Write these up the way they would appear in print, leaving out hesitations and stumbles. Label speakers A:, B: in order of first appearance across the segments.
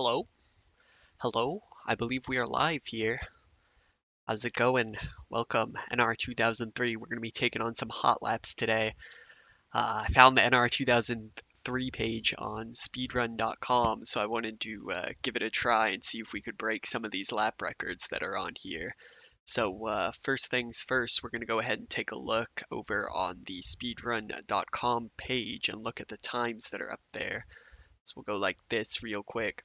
A: Hello? Hello? I believe we are live here. How's it going? Welcome, NR2003. We're going to be taking on some Hotlaps today. I found the NR2003 page on speedrun.com, so I wanted to give it a try and see if we could break some of these lap records that are on here. So first things first, we're going to go ahead and take a look over on the speedrun.com page and look at the times that are up there. So we'll go like this real quick.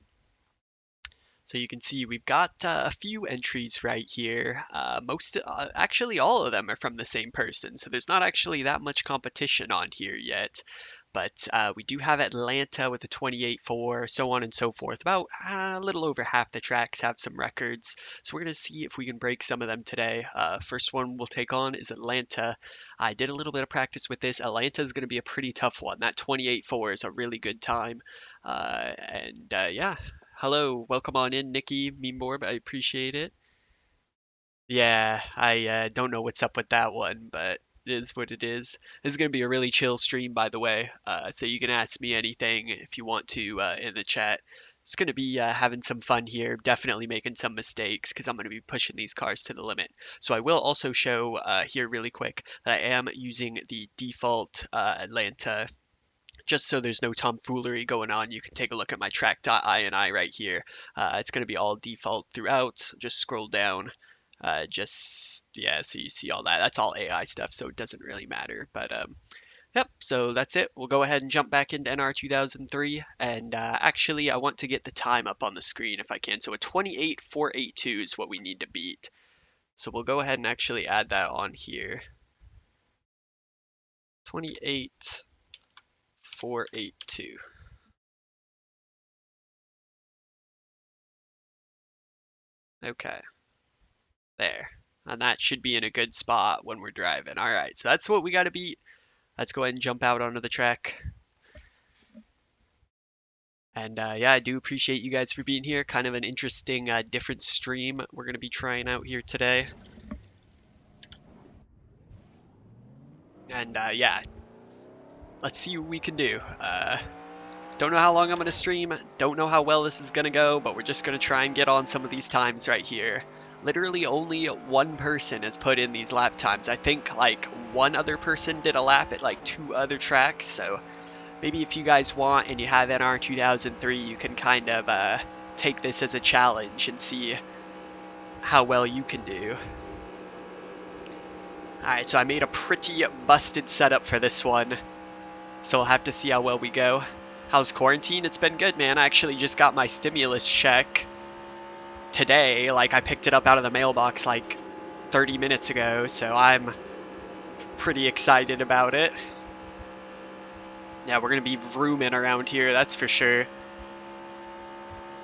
A: So you can see we've got a few entries right here. Actually, all of them are from the same person, so there's not actually that much competition on here yet. But we do have Atlanta with a 28.4, so on and so forth. About a little over half the tracks have some records, so we're going to see if we can break some of them today. First one we'll take on is Atlanta. I did a little bit of practice with this. Atlanta is going to be a pretty tough one. That 28.4 is a really good time. Yeah. Hello, welcome on in, Nikki Meanborb. I appreciate it. Yeah, I don't know what's up with that one, but it is what it is. This is going to be a really chill stream, by the way, so you can ask me anything if you want to in the chat. It's going to be having some fun here, definitely making some mistakes because I'm going to be pushing these cars to the limit. So I will also show here really quick that I am using the default Atlanta just so there's no tomfoolery going on. You can take a look at my track.ini right here. It's going to be all default throughout. Just scroll down. Yeah, so you see all that. That's all AI stuff, so it doesn't really matter. But yep, so that's it. We'll go ahead and jump back into NR2003. And actually, I want to get the time up on the screen if I can. So a 28.482 is what we need to beat. So we'll go ahead and actually add that on here. 28.482. Okay, there. And that should be in a good spot when we're driving. All right, so that's what we got to beat. Let's go ahead and jump out onto the track. And yeah, I do appreciate you guys for being here. Kind of an interesting, different stream we're going to be trying out here today. And yeah, let's see what we can do. Don't know how long I'm going to stream, don't know how well this is going to go, but we're just going to try and get on some of these times right here. Literally only one person has put in these lap times. I think like one other person did a lap at like 2 other tracks, so maybe if you guys want and you have NR2003, you can kind of take this as a challenge and see how well you can do. Alright, so I made a pretty busted setup for this one, so we'll have to see how well we go. How's quarantine? It's been good, man. I actually just got my stimulus check today. Like, I picked it up out of the mailbox like 30 minutes ago, so I'm pretty excited about it. Yeah, we're going to be vrooming around here, that's for sure.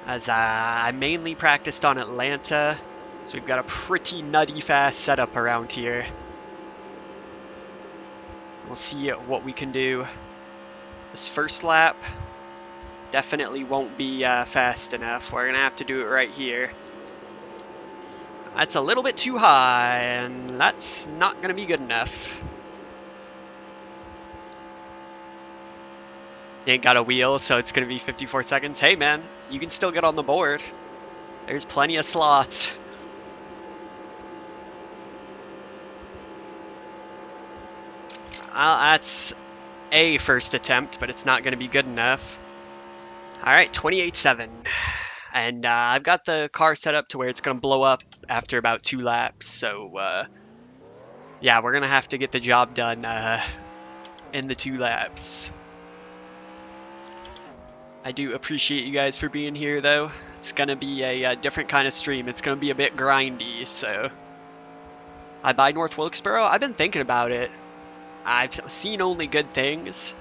A: As I mainly practiced on Atlanta, so we've got a pretty nutty fast setup around here. We'll see what we can do. This first lap definitely won't be fast enough. We're going to have to do it right here. That's a little bit too high, and that's not going to be good enough. You ain't got a wheel, so it's going to be 54 seconds. Hey, man, you can still get on the board. There's plenty of slots. That's a first attempt, but it's not going to be good enough. All right, 28.7. And I've got the car set up to where it's going to blow up after about 2 laps. So, yeah, we're going to have to get the job done in the 2 laps. I do appreciate you guys for being here, though. It's going to be a different kind of stream. It's going to be a bit grindy, so. I buy North Wilkesboro? I've been thinking about it. I've seen only good things.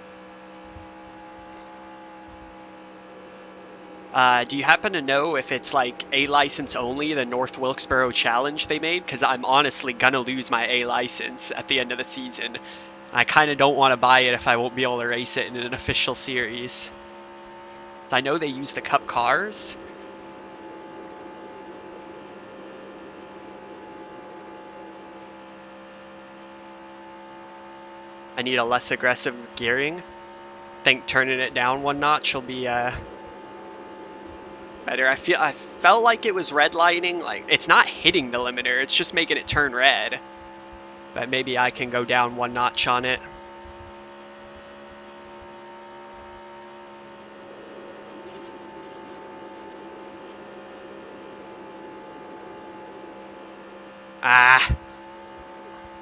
A: Do you happen to know if it's like A license only, the North Wilkesboro challenge they made? Because I'm honestly gonna lose my A license at the end of the season. I kind of don't want to buy it if I won't be able to race it in an official series. So I know they use the Cup cars. I need a less aggressive gearing. I think turning it down 1 notch will be better. I felt like it was redlining. Like, it's not hitting the limiter, it's just making it turn red. But maybe I can go down one notch on it. Ah,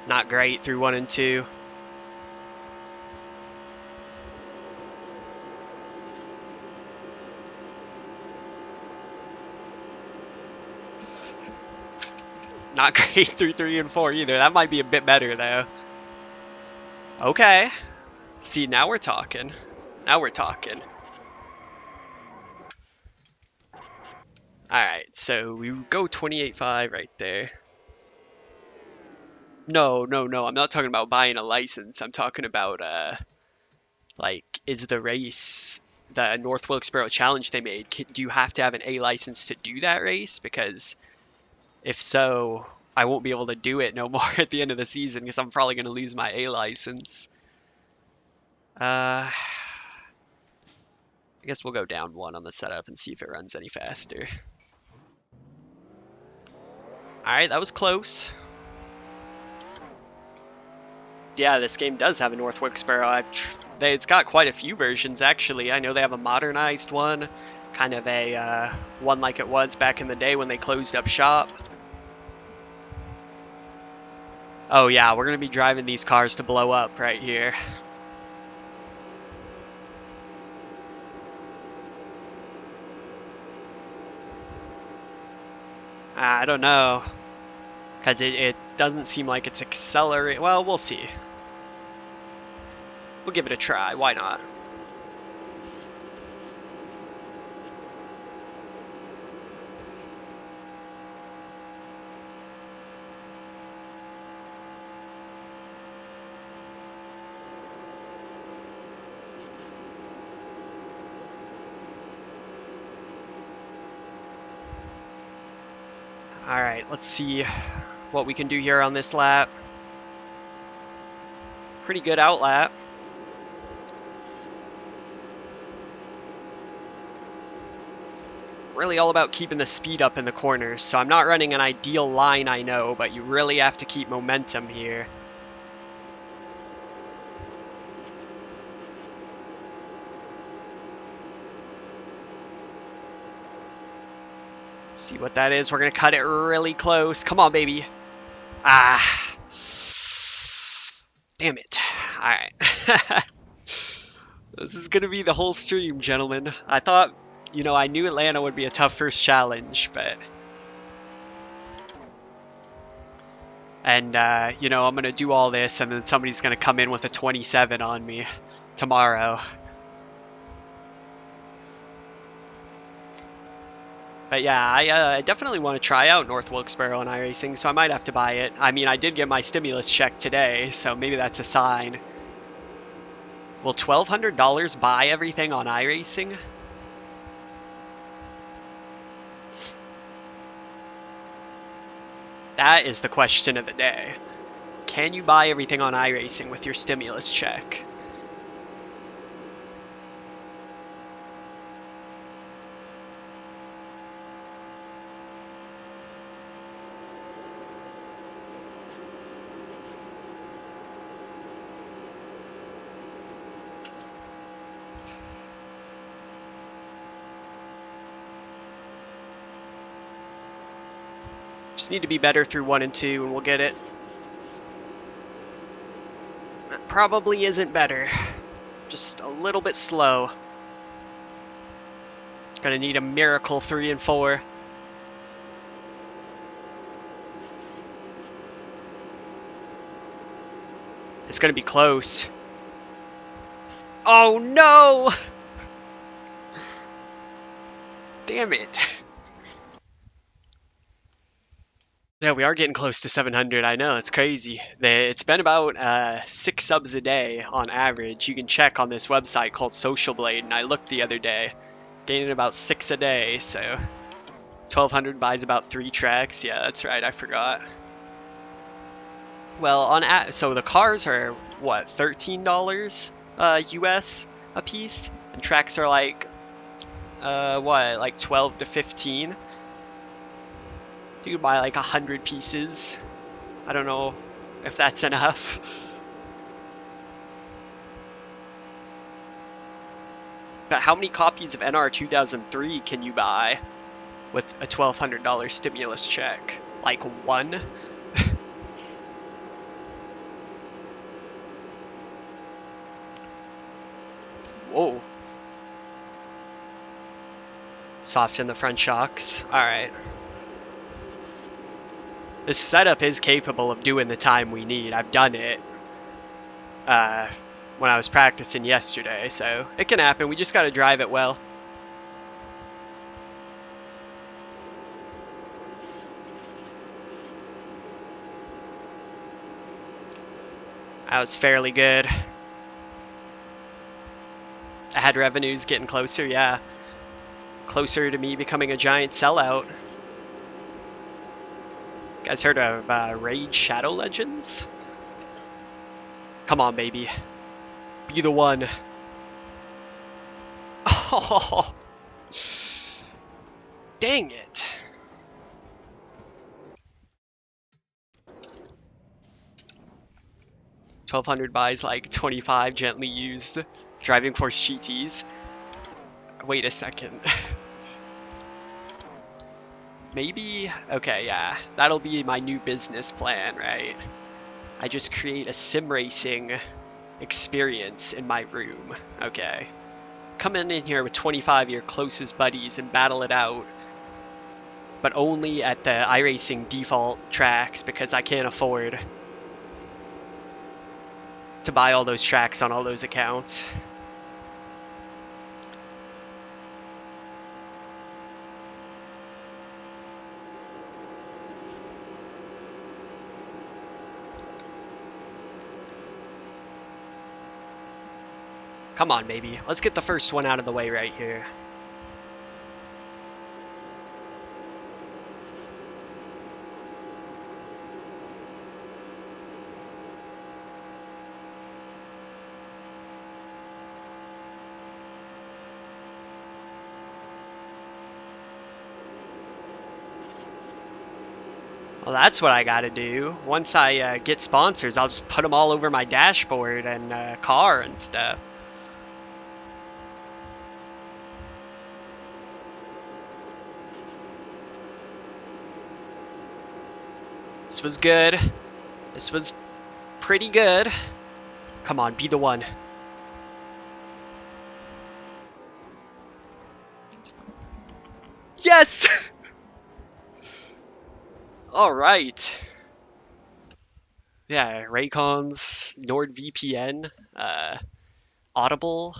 A: not great through 1 and 2. Not great through 3 and 4 either. That might be a bit better though. Okay. See, now we're talking. Now we're talking. Alright, so we go 28.5 right there. No, I'm not talking about buying a license. I'm talking about, like, is the race, the North Wilkesboro Challenge they made, do you have to have an A license to do that race? Because if so, I won't be able to do it no more at the end of the season because I'm probably going to lose my A license. I guess we'll go down 1 on the setup and see if it runs any faster. Alright, that was close. Yeah, this game does have a North Wilkesboro. It's got quite a few versions, actually. I know they have a modernized one, kind of a one like it was back in the day when they closed up shop. Oh yeah, we're going to be driving these cars to blow up right here. I don't know, because it doesn't seem like it's accelerating. Well, we'll see. We'll give it a try. Why not? Alright, let's see what we can do here on this lap. Pretty good out lap. It's really all about keeping the speed up in the corners, so I'm not running an ideal line, I know, but you really have to keep momentum here. See what that is. We're going to cut it really close. Come on, baby. Ah. Damn it. Alright. This is going to be the whole stream, gentlemen. I thought, you know, I knew Atlanta would be a tough first challenge, but... And, you know, I'm going to do all this, and then somebody's going to come in with a 27 on me tomorrow. But yeah, I definitely want to try out North Wilkesboro on iRacing, so I might have to buy it. I mean, I did get my stimulus check today, so maybe that's a sign. Will $1,200 buy everything on iRacing? That is the question of the day. Can you buy everything on iRacing with your stimulus check? Just need to be better through 1 and 2 and we'll get it. That probably isn't better. Just a little bit slow. Gonna need a miracle 3 and 4. It's gonna be close. Oh no! Damn it. Yeah, we are getting close to 700. I know, it's crazy. It's been about 6 subs a day on average. You can check on this website called Social Blade, and I looked the other day. Gaining about 6 a day, so 1,200 buys about 3 tracks. Yeah, that's right, I forgot. Well, so the cars are, what, $13 US a piece? And tracks are like What, like 12 to 15? You could buy like 100 pieces. I don't know if that's enough. But how many copies of NR2003 can you buy with a $1,200 stimulus check? Like one? Whoa. Soften the front shocks. Alright. This setup is capable of doing the time we need. I've done it when I was practicing yesterday, so it can happen. We just gotta drive it well. That was fairly good. Ad revenue's getting closer, yeah. Closer to me becoming a giant sellout. You guys heard of Raid Shadow Legends? Come on, baby. Be the one. Oh, dang it. $1,200 buys like 25 gently used driving force GTs. Wait a second. Maybe? Okay, yeah. That'll be my new business plan, right? I just create a sim racing experience in my room. Okay. Come in here with 25 of your closest buddies and battle it out. But only at the iRacing default tracks because I can't afford to buy all those tracks on all those accounts. Come on, baby. Let's get the first one out of the way right here. Well, that's what I gotta do. Once I get sponsors, I'll just put them all over my dashboard and car and stuff. This was good. This was pretty good. Come on, be the one. Yes! Alright. Yeah, Raycons, NordVPN, Audible,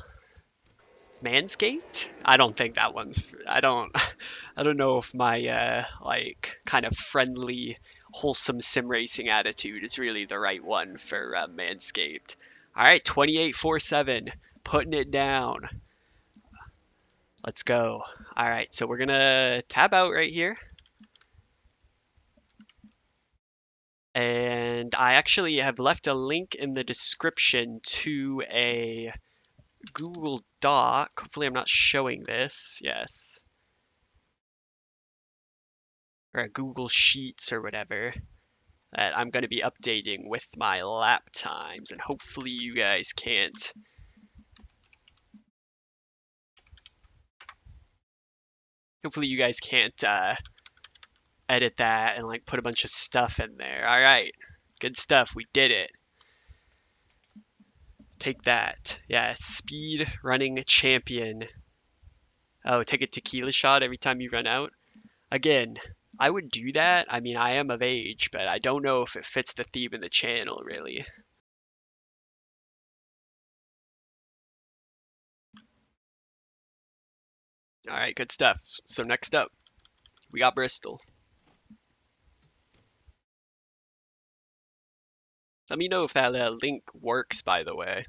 A: Manscaped? I don't think that one's... I don't know if my, like, kind of friendly, wholesome sim racing attitude is really the right one for Manscaped. Alright, 2847, putting it down. Let's go. Alright, so we're gonna tab out right here. And I actually have left a link in the description to a Google Doc. Hopefully I'm not showing this. Yes. Or a Google Sheets or whatever that I'm going to be updating with my lap times. And hopefully you guys can't edit that and like put a bunch of stuff in there. All right, good stuff. We did it. Take that. Yeah, speed running champion. Oh, take a tequila shot every time you run out. Again, I would do that. I mean, I am of age, but I don't know if it fits the theme of the channel really. All right, good stuff. So next up, we got Bristol. Let me know if that link works, by the way.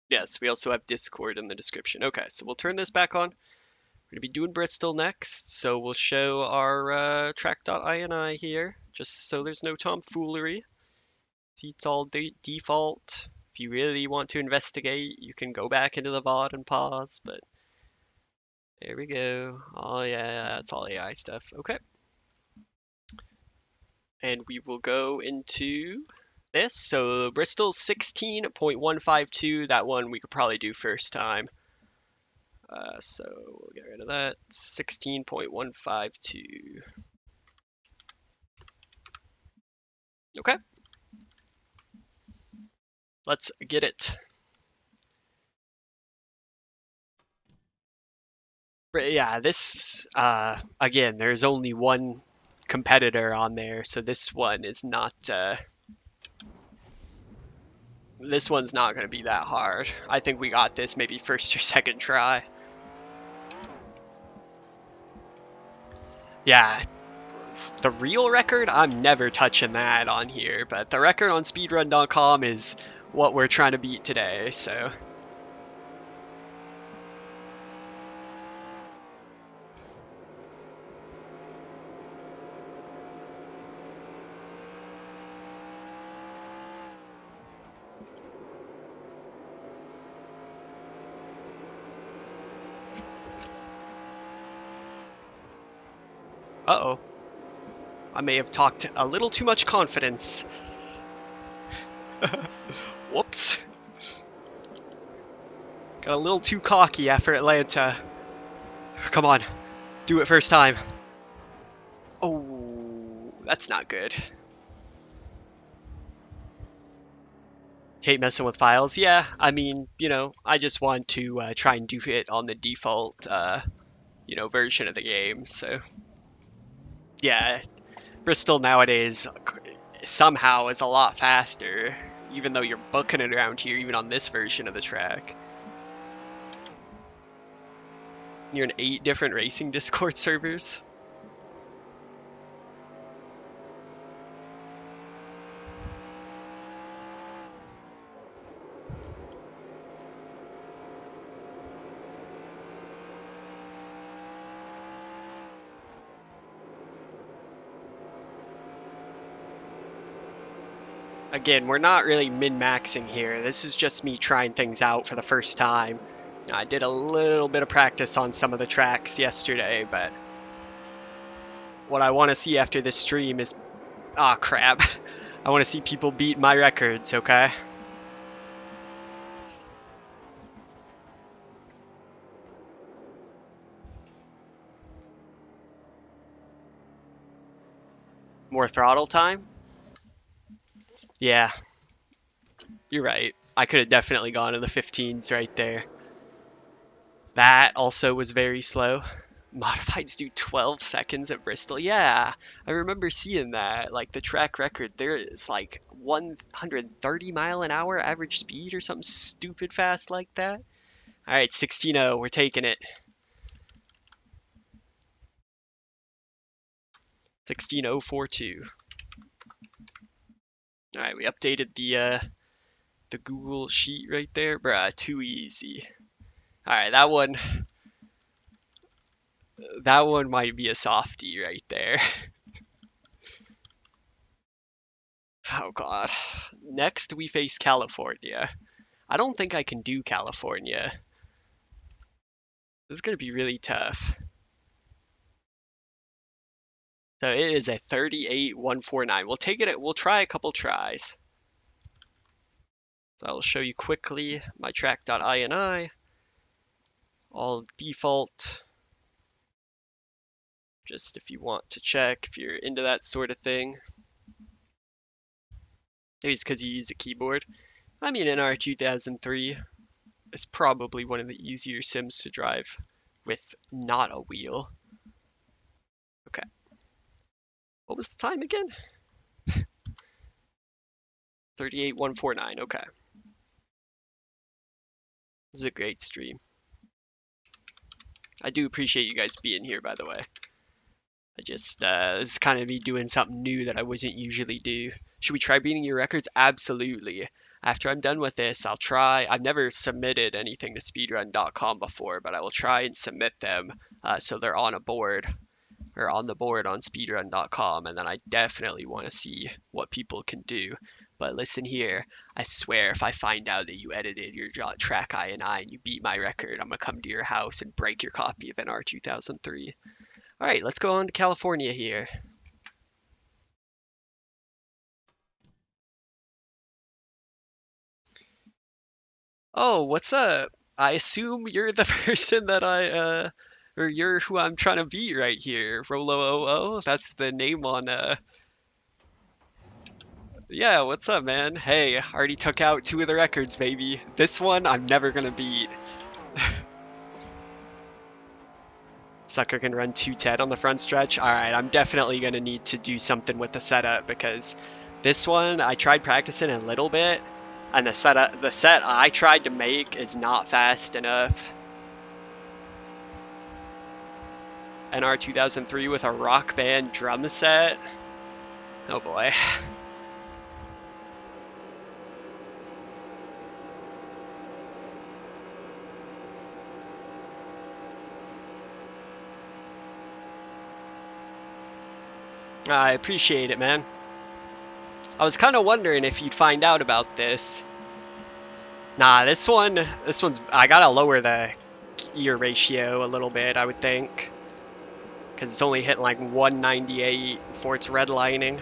A: Yes, we also have Discord in the description. Okay, so we'll turn this back on. We're going to be doing Bristol next, so we'll show our track.ini here, just so there's no tomfoolery. See, it's all default. If you really want to investigate, you can go back into the VOD and pause, but there we go. Oh yeah, that's all AI stuff. Okay. And we will go into this. So Bristol 16.152, that one we could probably do first time. So we'll get rid of that. 16.152. Okay. Let's get it. But yeah, this, again, there's only one competitor on there, so this one is not, this one's not going to be that hard. I think we got this maybe first or second try. Yeah, the real record, I'm never touching that on here, but the record on speedrun.com is what we're trying to beat today, so. Uh-oh. I may have talked a little too much confidence. Whoops. Got a little too cocky after Atlanta. Come on. Do it first time. Oh, that's not good. Hate messing with files. Yeah, I mean, you know, I just want to try and do it on the default, you know, version of the game, so. Yeah, Bristol nowadays somehow is a lot faster, even though you're booking it around here, even on this version of the track. You're in 8 different racing Discord servers. Again, we're not really min-maxing here. This is just me trying things out for the first time. I did a little bit of practice on some of the tracks yesterday, but what I want to see after this stream is... Ah, crap. I want to see people beat my records, okay? More throttle time? Yeah. You're right. I could have definitely gone to the 15s right there. That also was very slow. Modifieds do 12 seconds at Bristol. Yeah, I remember seeing that. Like the track record, there is like 130 mile an hour average speed or something stupid fast like that. All right, 16.0, we're taking it. 16.042. All right, we updated the Google sheet right there. Bruh, too easy. All right, that one might be a softie right there. Oh god. Next we face California. I don't think I can do California. This is gonna be really tough. So it is a 38.149. We'll take it. We'll try a couple tries. So I will show you quickly my track.ini. All default. Just if you want to check if you're into that sort of thing. Maybe it's because you use a keyboard. I mean, NR2003 is probably one of the easier sims to drive with not a wheel. Okay. What was the time again? 38.149. Okay. This is a great stream. I do appreciate you guys being here, by the way. I just, this is kind of me doing something new that I wasn't usually do. Should we try beating your records? Absolutely. After I'm done with this, I'll try. I've never submitted anything to speedrun.com before, but I will try and submit them so they're on a board or on the board on speedrun.com, and then I definitely want to see what people can do. But listen here, I swear if I find out that you edited your track I and you beat my record, I'm gonna come to your house and break your copy of NR 2003. All right, let's go on to California here. Oh, what's up? I assume you're the person that or you're who I'm trying to beat right here. Rolo00, that's the name on, yeah, what's up, man? Hey, already took out 2 of the records, baby. This one, I'm never gonna beat. Sucker can run 210 on the front stretch. Alright, I'm definitely gonna need to do something with the setup because this one, I tried practicing a little bit, and the set I tried to make is not fast enough. NR 2003 with a rock band drum set. Oh boy. I appreciate it, man. I was kind of wondering if you'd find out about this. Nah, this one's, I gotta lower the gear ratio a little bit, I would think. Because it's only hitting like 198 before it's redlining.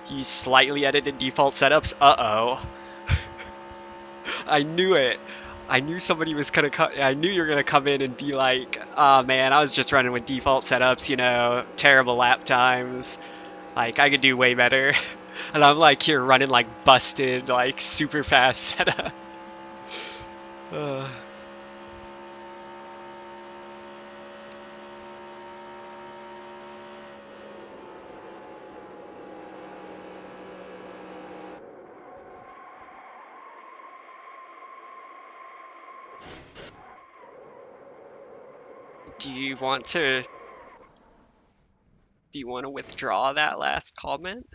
A: Use slightly edited default setups. Uh-oh. I knew it. I knew somebody was gonna come. I knew you were gonna come in and be like, "Oh man, I was just running with default setups, you know, terrible lap times. Like I could do way better." And I'm like here running like busted, like super fast setup. Do you want to withdraw that last comment?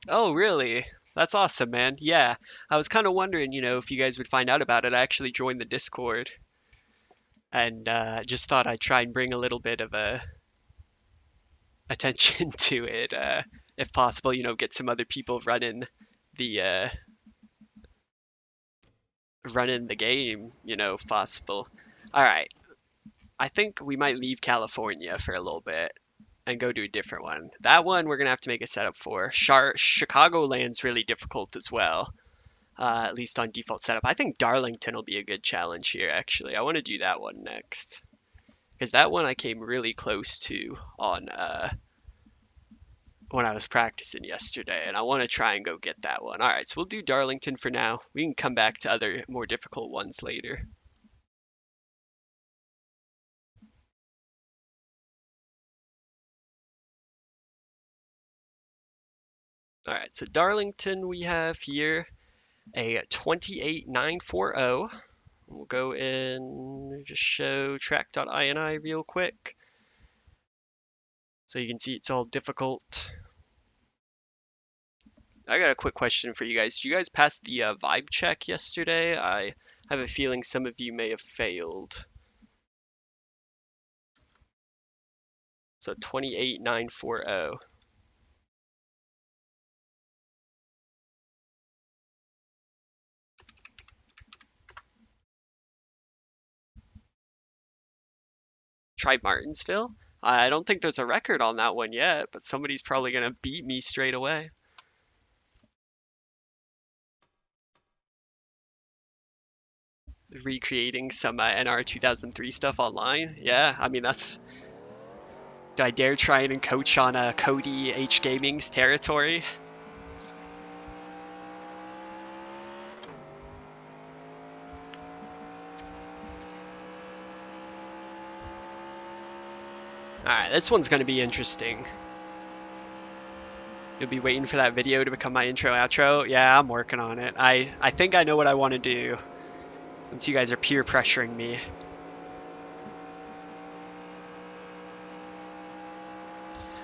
A: Oh, really? That's awesome, man. Yeah, I was kind of wondering, you know, if you guys would find out about it. I actually joined the Discord and just thought I'd try and bring a little bit of a attention to it, if possible. You know, get some other people the running the game. You know, if possible. All right, I think we might leave California for a little bit and go to a different one. That one we're gonna have to make a setup for. Chicagoland's really difficult as well. At least on default setup. I think Darlington will be a good challenge here, actually. I want to do that one next. Because that one I came really close to on when I was practicing yesterday, and I want to try and go get that one. Alright, so we'll do Darlington for now. We can come back to other more difficult ones later. Alright, so Darlington we have here a 28940. We'll go in, just show track.ini real quick. So you can see it's all difficult. I got a quick question for you guys. Did you guys pass the vibe check yesterday? I have a feeling some of you may have failed. So 28940. Try Martinsville? I don't think there's a record on that one yet, but somebody's probably going to beat me straight away. Recreating some NR 2003 stuff online. Yeah, I mean, that's... Do I dare try and coach on Cody H Gaming's territory? Alright, this one's going to be interesting. You'll be waiting for that video to become my intro outro? Yeah, I'm working on it. I think I know what I want to do, since you guys are peer pressuring me.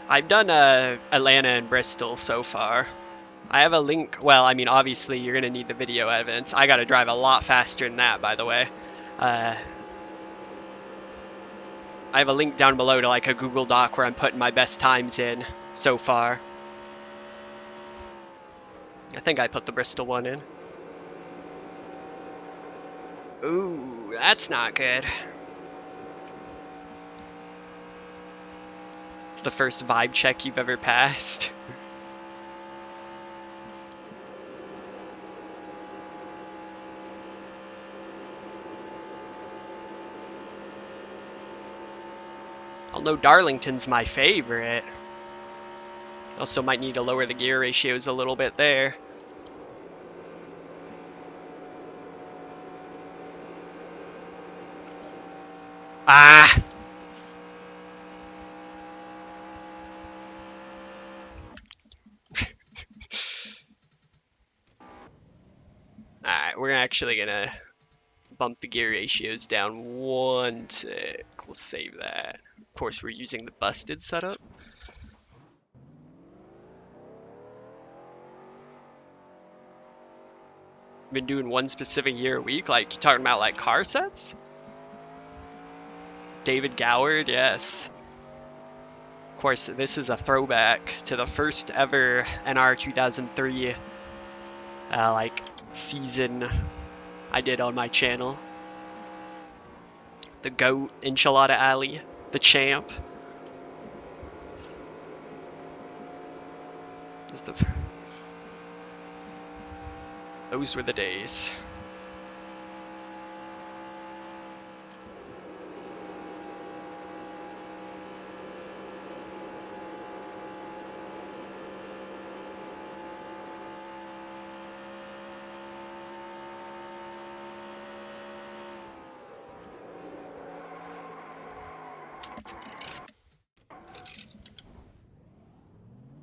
A: I've done Atlanta and Bristol so far. I have a link. Well, I mean, obviously, you're going to need the video evidence. I got to drive a lot faster than that, by the way. I have a link down below to like a Google Doc where I'm putting my best times in so far. I think I put the Bristol one in. Ooh, that's not good. It's the first vibe check you've ever passed. Although Darlington's my favorite. Also might need to lower the gear ratios a little bit there. Ah! Alright, we're actually gonna bump the gear ratios down 1 tick. We'll save that. Of course, we're using the busted setup. Been doing one specific year a week? Like, you talking about like car sets? David Goward, yes. Of course, this is a throwback to the first ever NR2003 like season I did on my channel. The GOAT, Enchilada Alley, the champ. Those were the days.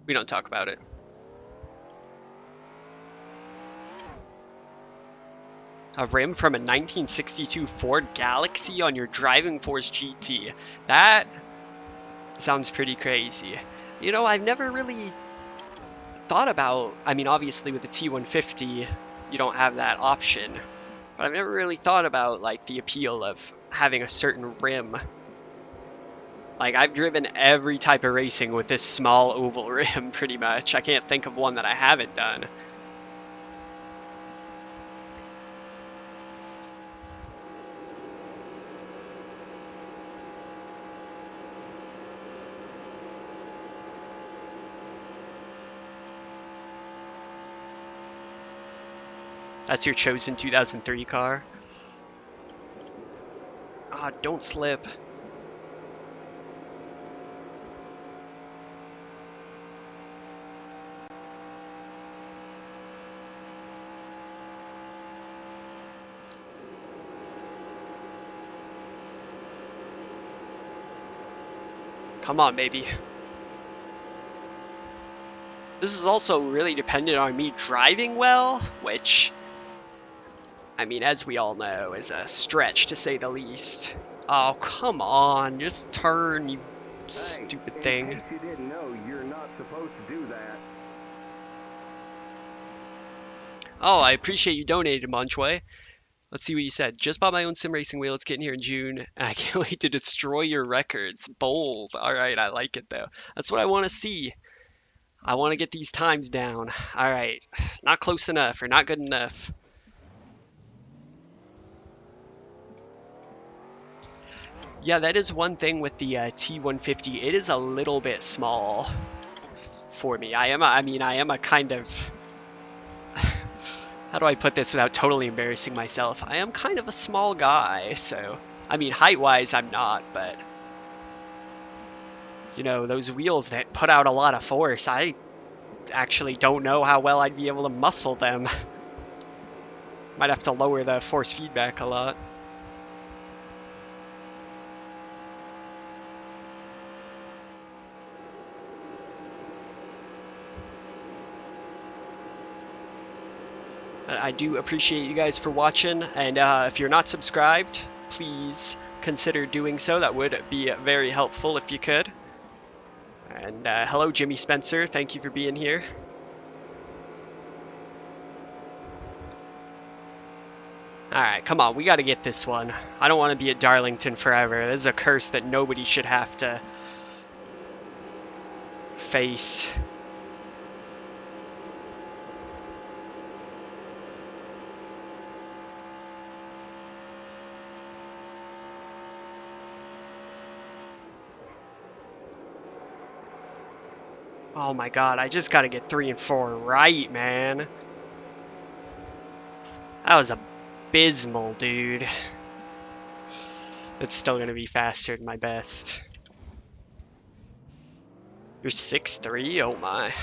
A: We don't talk about it. A rim from a 1962 Ford Galaxy on your Driving Force GT. That sounds pretty crazy. You know, I've never really thought about, I mean, obviously with the T150, you don't have that option. But I've never really thought about, like, the appeal of having a certain rim. Like, I've driven every type of racing with this small oval rim, pretty much. I can't think of one that I haven't done. That's your chosen 2003 car? Ah, don't slip. Come on, baby. This is also really dependent on me driving well, which, I mean, as we all know, is a stretch to say the least. Oh, come on, just turn, you stupid thing.
B: In case you didn't know, you're not supposed to do that.
A: Oh, I appreciate you donating, Monchway. Let's see what you said. Just bought my own sim racing wheel. It's getting here in June, and I can't wait to destroy your records. Bold. All right, I like it, though. That's what I want to see. I want to get these times down. All right. Not close enough or not good enough. Yeah, that is one thing with the T150. It is a little bit small for me. I am a kind of... How do I put this without totally embarrassing myself? I am kind of a small guy, so... I mean, height-wise, I'm not, but... You know, those wheels that put out a lot of force, I actually don't know how well I'd be able to muscle them. Might have to lower the force feedback a lot. I do appreciate you guys for watching, and if you're not subscribed, please consider doing so. That would be very helpful if you could. And hello, Jimmy Spencer. Thank you for being here. Alright, come on, we gotta get this one. I don't want to be at Darlington forever. This is a curse that nobody should have to face. Oh my god, I just gotta get 3 and 4 right, man. That was abysmal, dude. It's still gonna be faster than my best. You're 6'3"? Oh my.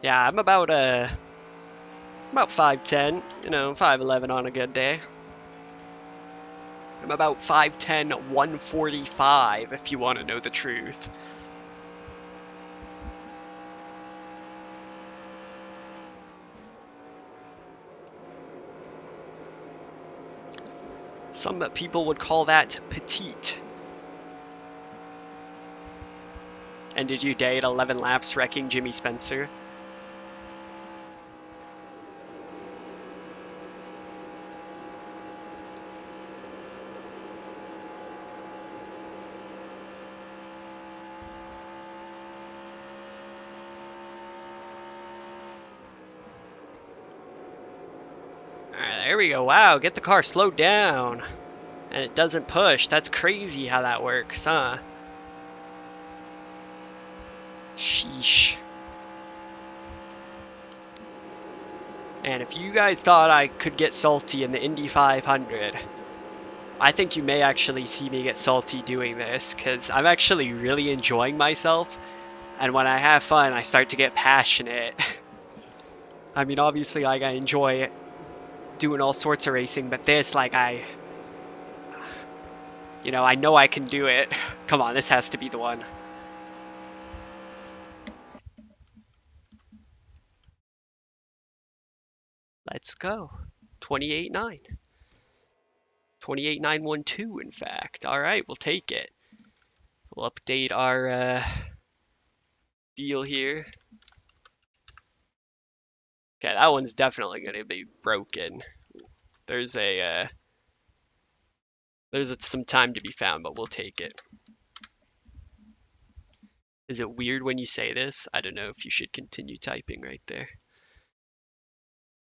A: Yeah, I'm about 5'10", you know, 5'11" on a good day. I'm about 5'10", 145, if you want to know the truth. Some people would call that petite. Ended your day at 11 laps wrecking Jimmy Spencer. Alright, there we go. Wow, get the car slowed down. And it doesn't push. That's crazy how that works, huh? Sheesh. And if you guys thought I could get salty in the Indy 500, I think you may actually see me get salty doing this, because I'm actually really enjoying myself, and when I have fun, I start to get passionate. I mean, obviously, like, I enjoy doing all sorts of racing, but this, like, you know I can do it. Come on, this has to be the one. Let's go. 28.9. 28.912, in fact. All right, we'll take it. We'll update our deal here. Okay, that one's definitely going to be broken. There's some time to be found, but we'll take it. Is it weird when you say this? I don't know if you should continue typing right there.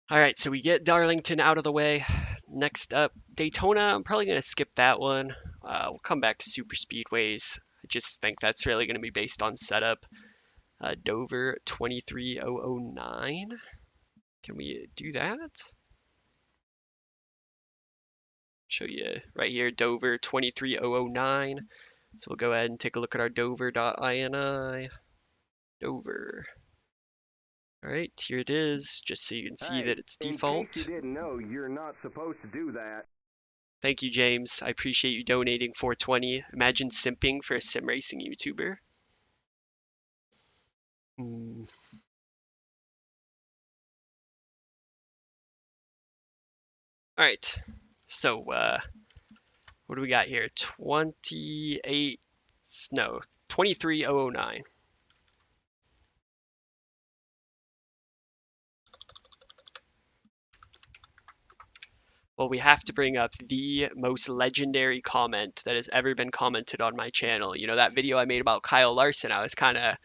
A: All right, so we get Darlington out of the way. Next up, Daytona. I'm probably going to skip that one. We'll come back to super speedways. I just think that's really going to be based on setup. Dover 23009. Can we do that? Show you right here, Dover 23009. So we'll go ahead and take a look at our Dover.ini. Dover. All right, here it is, just so you can see that it's default.
B: In case you didn't know, you're not supposed to do that.
A: Thank you, James. I appreciate you donating 420. Imagine simping for a sim racing YouTuber. All right, so what do we got here? 23009. Well, we have to bring up the most legendary comment that has ever been commented on my channel. You know, that video I made about Kyle Larson, I was kind of,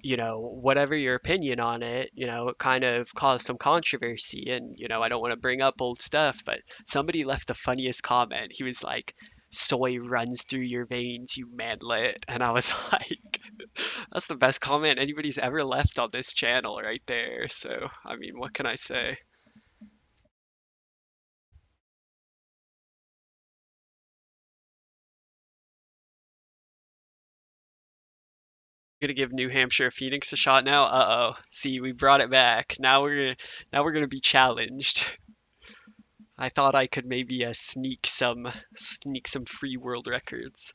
A: you know, whatever your opinion on it, you know, it kind of caused some controversy. And, you know, I don't want to bring up old stuff, but somebody left the funniest comment. He was like, "Soy runs through your veins, you manlet." And I was like, that's the best comment anybody's ever left on this channel right there. So, I mean, what can I say? Gonna give New Hampshire Phoenix a shot now. Uh-oh. See, we brought it back. Now we're gonna be challenged. I thought I could maybe sneak some free world records.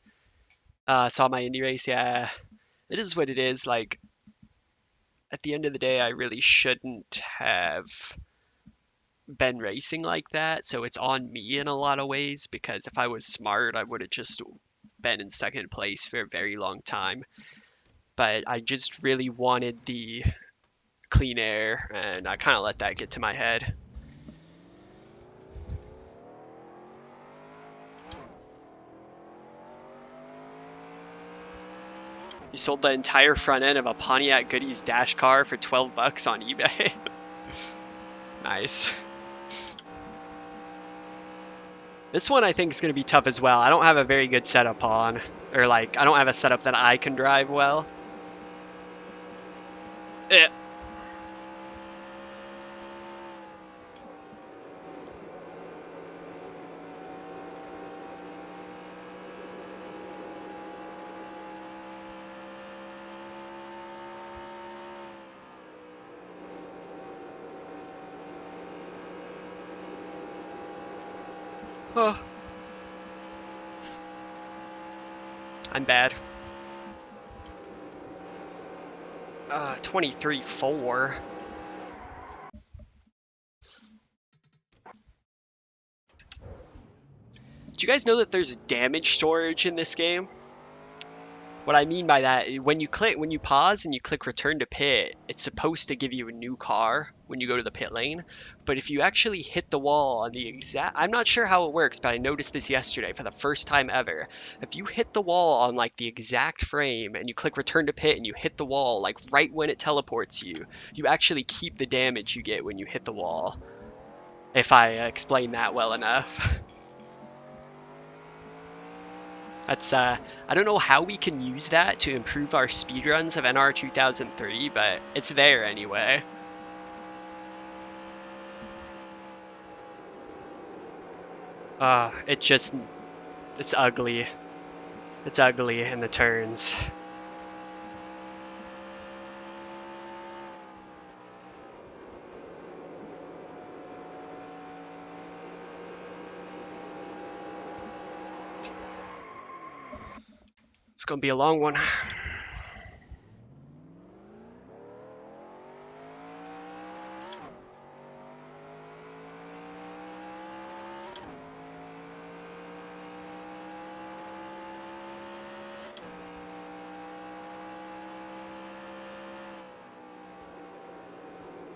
A: Saw my indie race. Yeah, it is what it is. Like, at the end of the day, I really shouldn't have been racing like that. So it's on me in a lot of ways, because if I was smart, I would have just been in second place for a very long time. But I just really wanted the clean air, and I kind of let that get to my head. You sold the entire front end of a Pontiac Goodies dash car for 12 bucks on eBay. Nice. This one I think is going to be tough as well. I don't have a very good setup on, or like, I don't have a setup that I can drive well. Eh. Oh. I'm bad. 23.4. Do you guys know that there's damage storage in this game? What I mean by that, when you pause and you click return to pit, it's supposed to give you a new car when you go to the pit lane. But if you actually hit the wall on the exact, I'm not sure how it works, but I noticed this yesterday for the first time ever. If you hit the wall on like the exact frame and you click return to pit and you hit the wall like right when it teleports you, you actually keep the damage you get when you hit the wall. If I explain that well enough. That's, I don't know how we can use that to improve our speedruns of NR2003, but it's there anyway. It's ugly. It's ugly in the turns. It's gonna be a long one.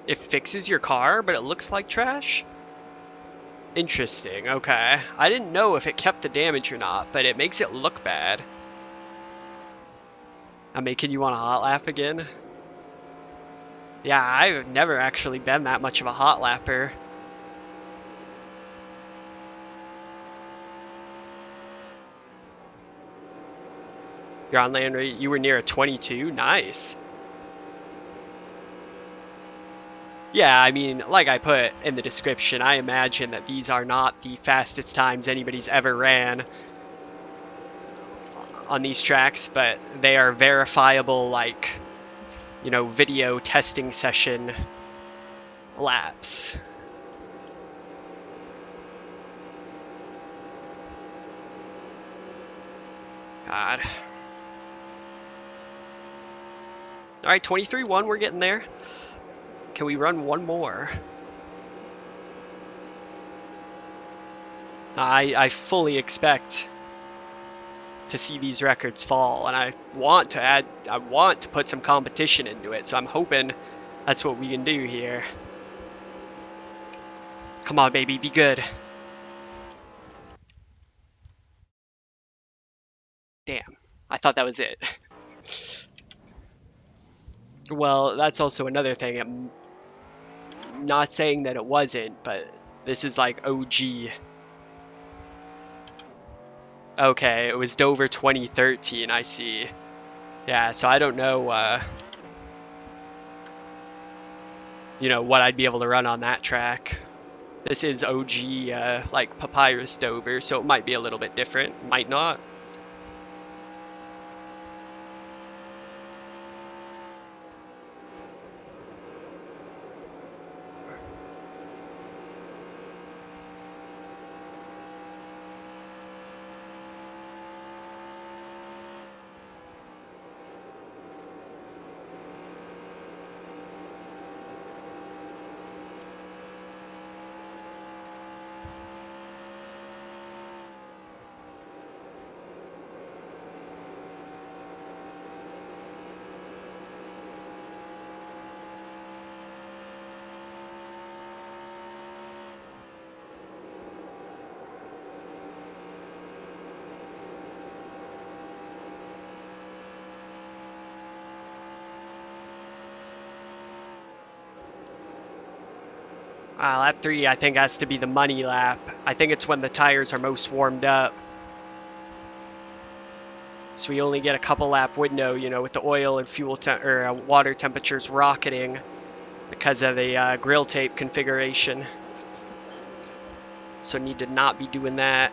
A: It fixes your car, but it looks like trash? Interesting, okay. I didn't know if it kept the damage or not, but it makes it look bad. I'm making you want a hot lap again? Yeah, I've never actually been that much of a hot lapper. Your on land rate, you were near a 22? Nice. Yeah, I mean, like I put in the description, I imagine that these are not the fastest times anybody's ever ran on these tracks, but they are verifiable, like, you know, video testing session laps. God. Alright, 23-1, we're getting there. Can we run one more? I fully expect to see these records fall, and I want to put some competition into it, so I'm hoping that's what we can do here. Come on, baby, be good. Damn, I thought that was it. Well, that's also another thing. I'm not saying that it wasn't, but this is like OG. Okay, it was Dover 2013, I see. Yeah, so I don't know, you know, what I'd be able to run on that track. This is OG, like, Papyrus Dover, so it might be a little bit different. Might not. Lap 3, I think, has to be the money lap. I think it's when the tires are most warmed up. So we only get a couple lap window, you know, with the oil and fuel or water temperatures rocketing because of the grill tape configuration. So need to not be doing that.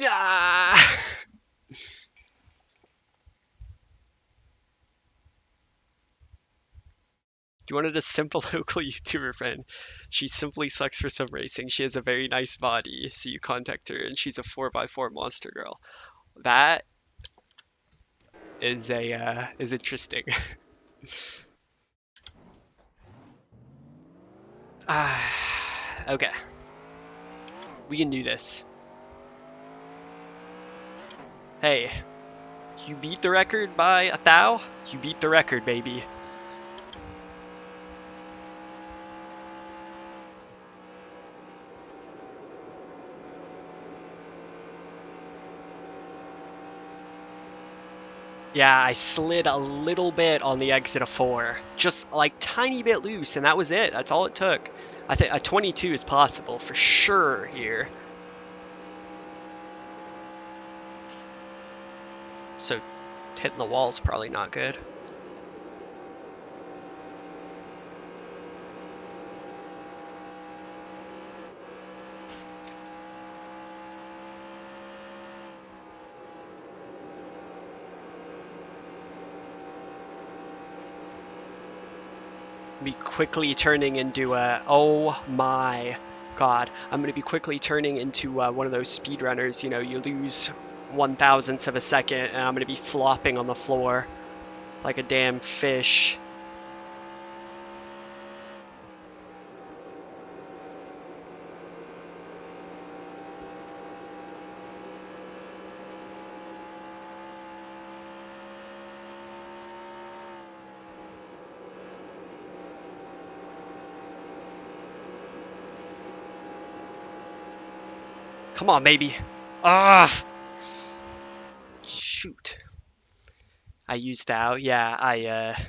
A: Ah! You wanted a simple local YouTuber friend. She simply sucks for some racing. She has a very nice body, so you contact her, and she's a 4x4 monster girl. That is interesting. Okay, we can do this. Hey, you beat the record by 1,000? You beat the record, baby. Yeah, I slid a little bit on the exit of 4. Just like tiny bit loose, and that was it. That's all it took. I think a 22 is possible for sure here. So hitting the wall's probably not good. Be quickly turning into a, oh my god, I'm going to be quickly turning into one of those speedrunners, you know, you lose 1,000th of a second and I'm going to be flopping on the floor like a damn fish. Come on, baby. Ah! Shoot. I used thou. Yeah, I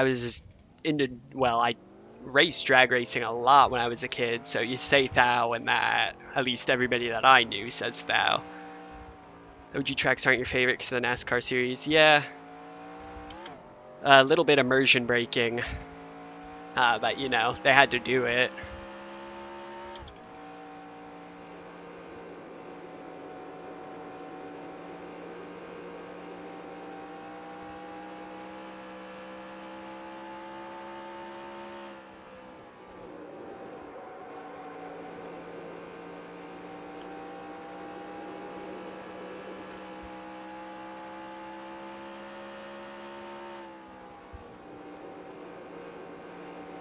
A: was into, well, I raced drag racing a lot when I was a kid, so you say thou and that. At least everybody that I knew says thou. OG tracks aren't your favorite because of the NASCAR series. Yeah. A little bit immersion braking. But, you know, they had to do it.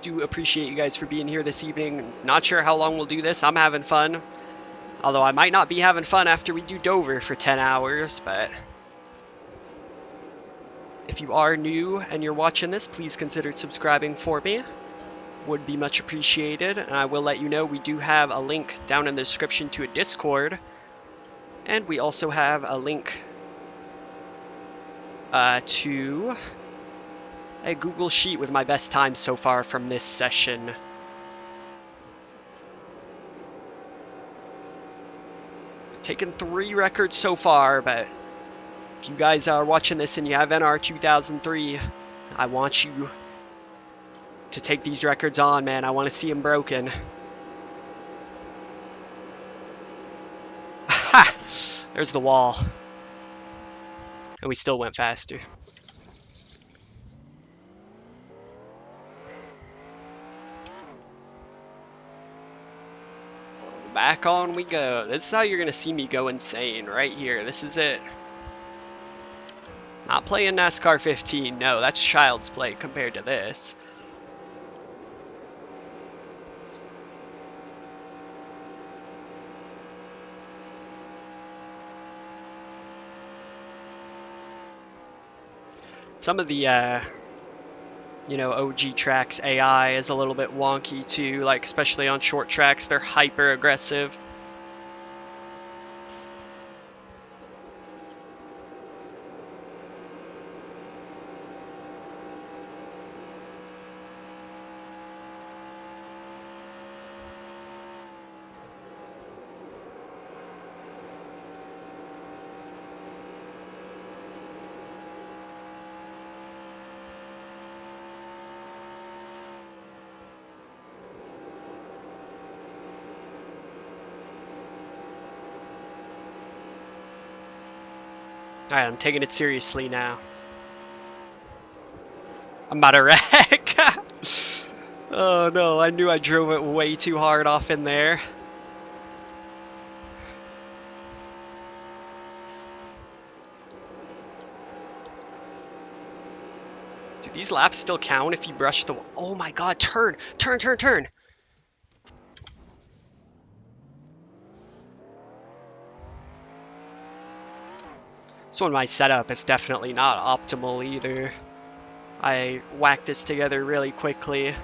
A: Do appreciate you guys for being here this evening. Not sure how long we'll do this. I'm having fun. Although I might not be having fun after we do Dover for 10 hours, but if you are new and you're watching this, please consider subscribing for me. Would be much appreciated. And I will let you know we do have a link down in the description to a Discord. And we also have a link to a Google Sheet with my best times so far from this session. Taken 3 records so far, but if you guys are watching this and you have NR2003, I want you to take these records on, man. I want to see them broken. Ha! There's the wall. And we still went faster. Back on we go. This is how you're going to see me go insane, right here. This is it. Not playing NASCAR 15. No, that's child's play compared to this. Some of the, you know, OG tracks AI is a little bit wonky too, like especially on short tracks, they're hyper aggressive. Alright, I'm taking it seriously now. I'm about to wreck. Oh no, I knew I drove it way too hard off in there. Do these laps still count if you brush the... Oh my god, turn! Turn, turn, turn! This one, my setup is definitely not optimal either. I whacked this together really quickly.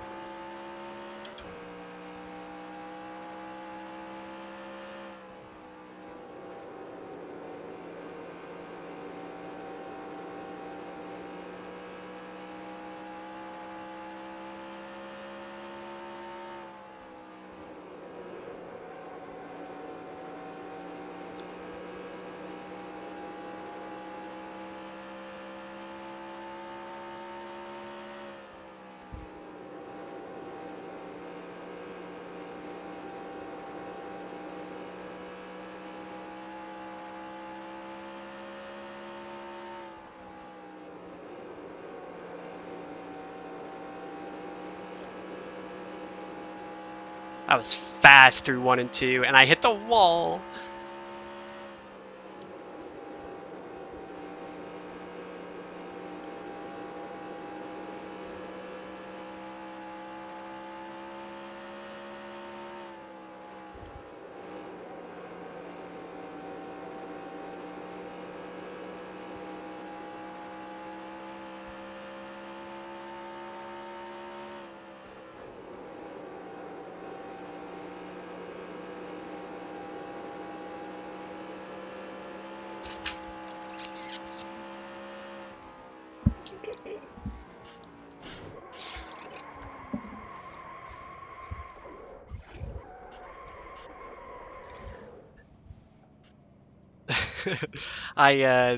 A: I was fast through 1 and 2, and I hit the wall.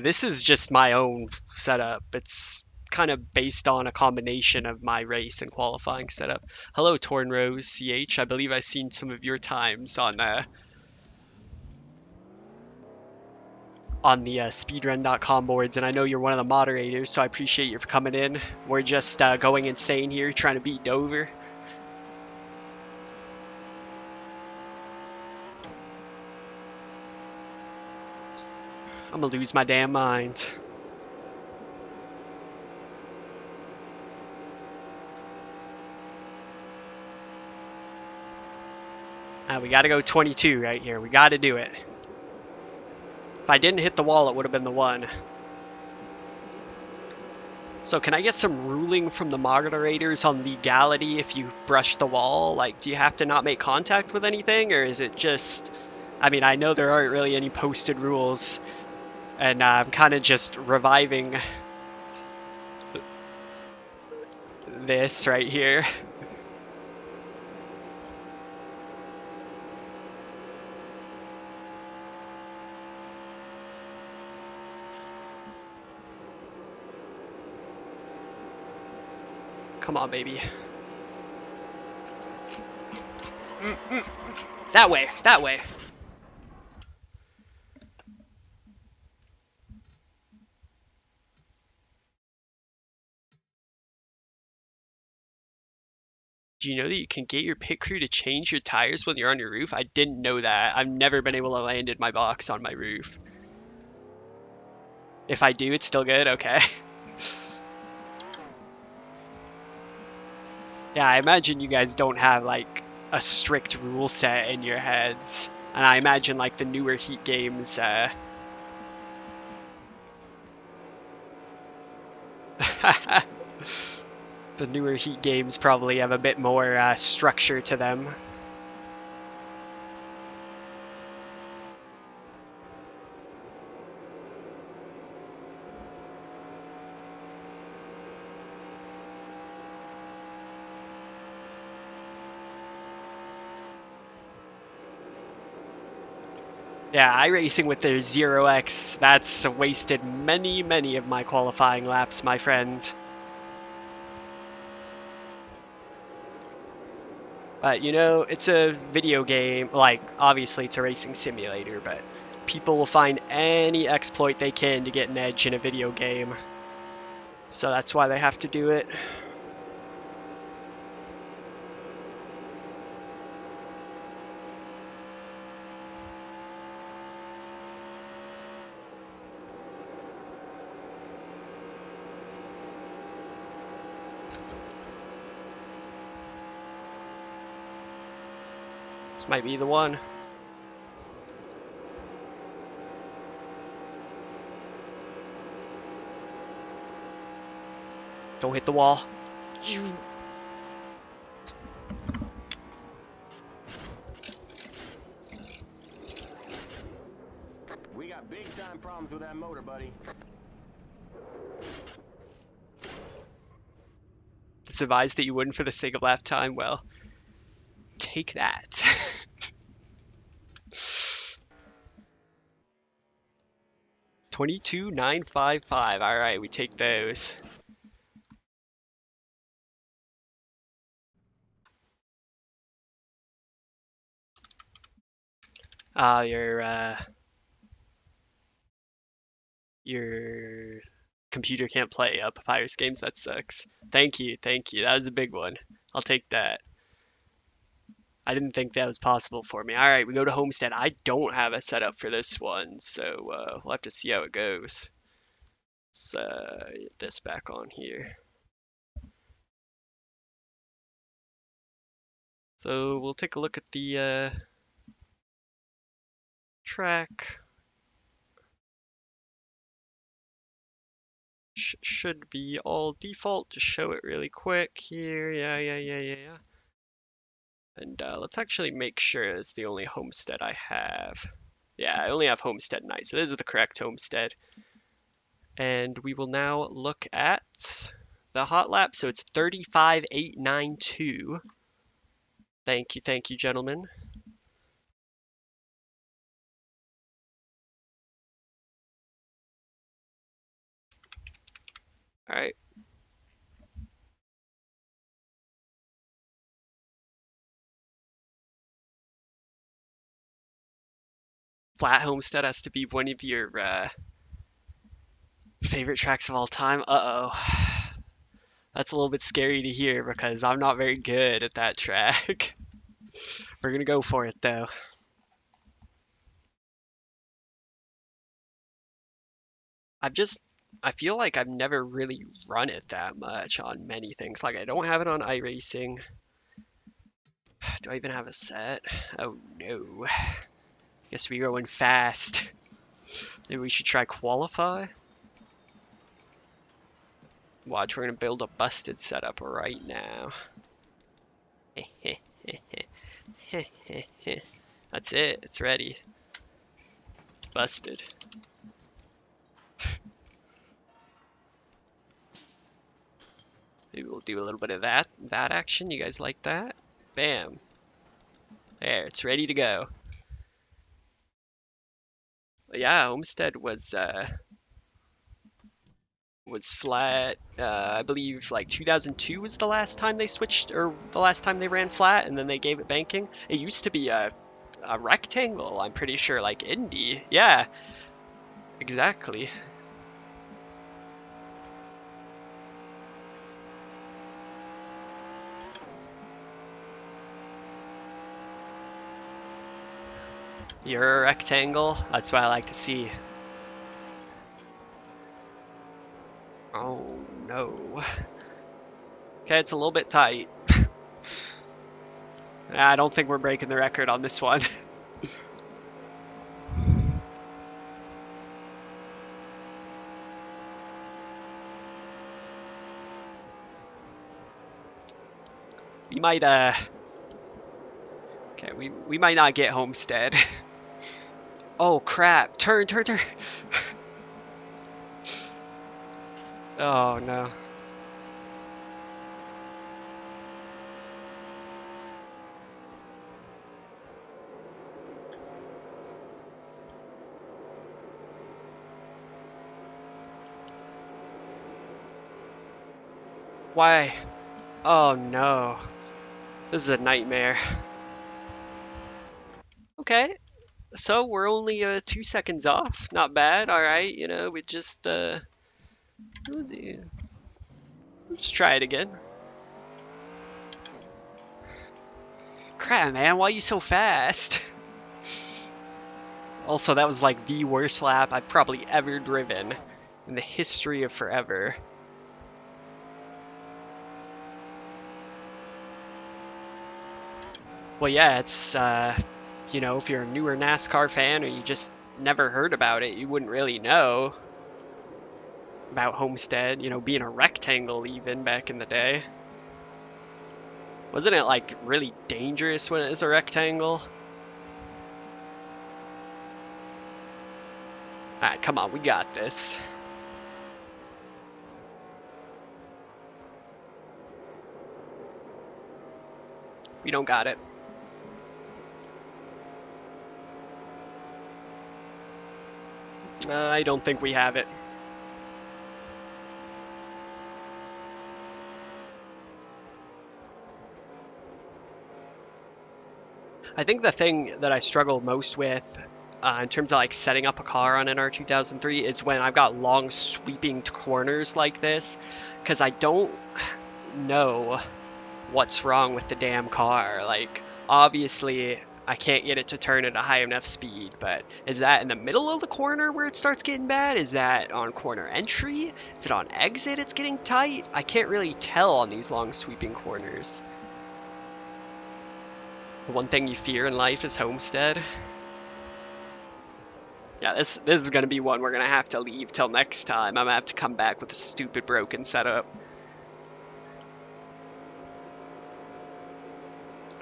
A: This is just my own setup. It's kind of based on a combination of my race and qualifying setup. Hello, Tornrose CH. I believe I've seen some of your times on the speedrun.com boards, and I know you're one of the moderators, so I appreciate you for coming in. We're just going insane here, trying to beat Dover. I'm gonna lose my damn mind. We gotta go 22 right here. We gotta do it. If I didn't hit the wall, it would have been the 1. So can I get some ruling from the moderators on legality if you brush the wall? Like, do you have to not make contact with anything, or is it just... I mean, I know there aren't really any posted rules, and I'm kind of just reviving this right here. Come on, baby. That way, that way. Do you know that you can get your pit crew to change your tires when you're on your roof? I didn't know that. I've never been able to land in my box on my roof. If I do, it's still good? Okay. Yeah, I imagine you guys don't have, like, a strict rule set in your heads. And I imagine, like, the newer Heat games, the newer Heat games probably have a bit more structure to them. Yeah, iRacing with their 0x, that's wasted many, many of my qualifying laps, my friend. But, you know, it's a video game, like, obviously it's a racing simulator, but people will find any exploit they can to get an edge in a video game. So that's why they have to do it. This might be the one. Don't hit the wall.
B: We got big time problems with that motor, buddy.
A: It's advised that you wouldn't for the sake of lap time. Well, take that. 22,955. All right, we take those. Your computer can't play Papyrus games. That sucks. Thank you, thank you. That was a big one. I'll take that. I didn't think that was possible for me. All right, we go to Homestead. I don't have a setup for this one, so we'll have to see how it goes. Let's get this back on here. So we'll take a look at the track. Should be all default. Just show it really quick here. Yeah. And let's actually make sure it's the only Homestead I have. Yeah, I only have Homestead Night, so this is the correct Homestead. And we will now look at the Hotlap. So it's 35,892. Thank you, gentlemen. All right. Flat Homestead has to be one of your favorite tracks of all time. Uh-oh. That's a little bit scary to hear because I'm not very good at that track. We're gonna go for it though. I feel like I've never really run it that much on many things. Like I don't have it on iRacing. Do I even have a set? Oh no. Guess we're going fast. Maybe we should try qualify. Watch, we're gonna build a busted setup right now. That's it, it's ready. It's busted. Maybe we'll do a little bit of that action. You guys like that? Bam. There, it's ready to go. But yeah, Homestead was flat. I believe like 2002 was the last time they switched, or the last time they ran flat, and then they gave it banking. It used to be a rectangle, I'm pretty sure, like Indy. Yeah, exactly. You're a rectangle. That's what I like to see. Oh no. Okay, it's a little bit tight. I don't think we're breaking the record on this one. We might okay, we might not get Homestead. Oh crap. Turn. Oh no. Why? Oh no. This is a nightmare. Okay. So we're only 2 seconds off. Not bad. All right. You know, we'll just try it again. Crap, man. Why are you so fast? Also, that was like the worst lap I've probably ever driven in the history of forever. Well, yeah, it's, you know, if you're a newer NASCAR fan or you just never heard about it, you wouldn't really know about Homestead, you know, being a rectangle even back in the day. Wasn't it, like, really dangerous when it was a rectangle? Alright, come on, we got this. We don't got it. I don't think we have it. I think the thing that I struggle most with in terms of like setting up a car on NR2003 is when I've got long sweeping corners like this, because I don't know what's wrong with the damn car. Like, obviously I can't get it to turn at a high enough speed, but is that in the middle of the corner where it starts getting bad? Is that on corner entry? Is it on exit it's getting tight? I can't really tell on these long sweeping corners. The one thing you fear in life is Homestead. Yeah, this is gonna be one we're gonna have to leave till next time. I'm gonna have to come back with a stupid broken setup.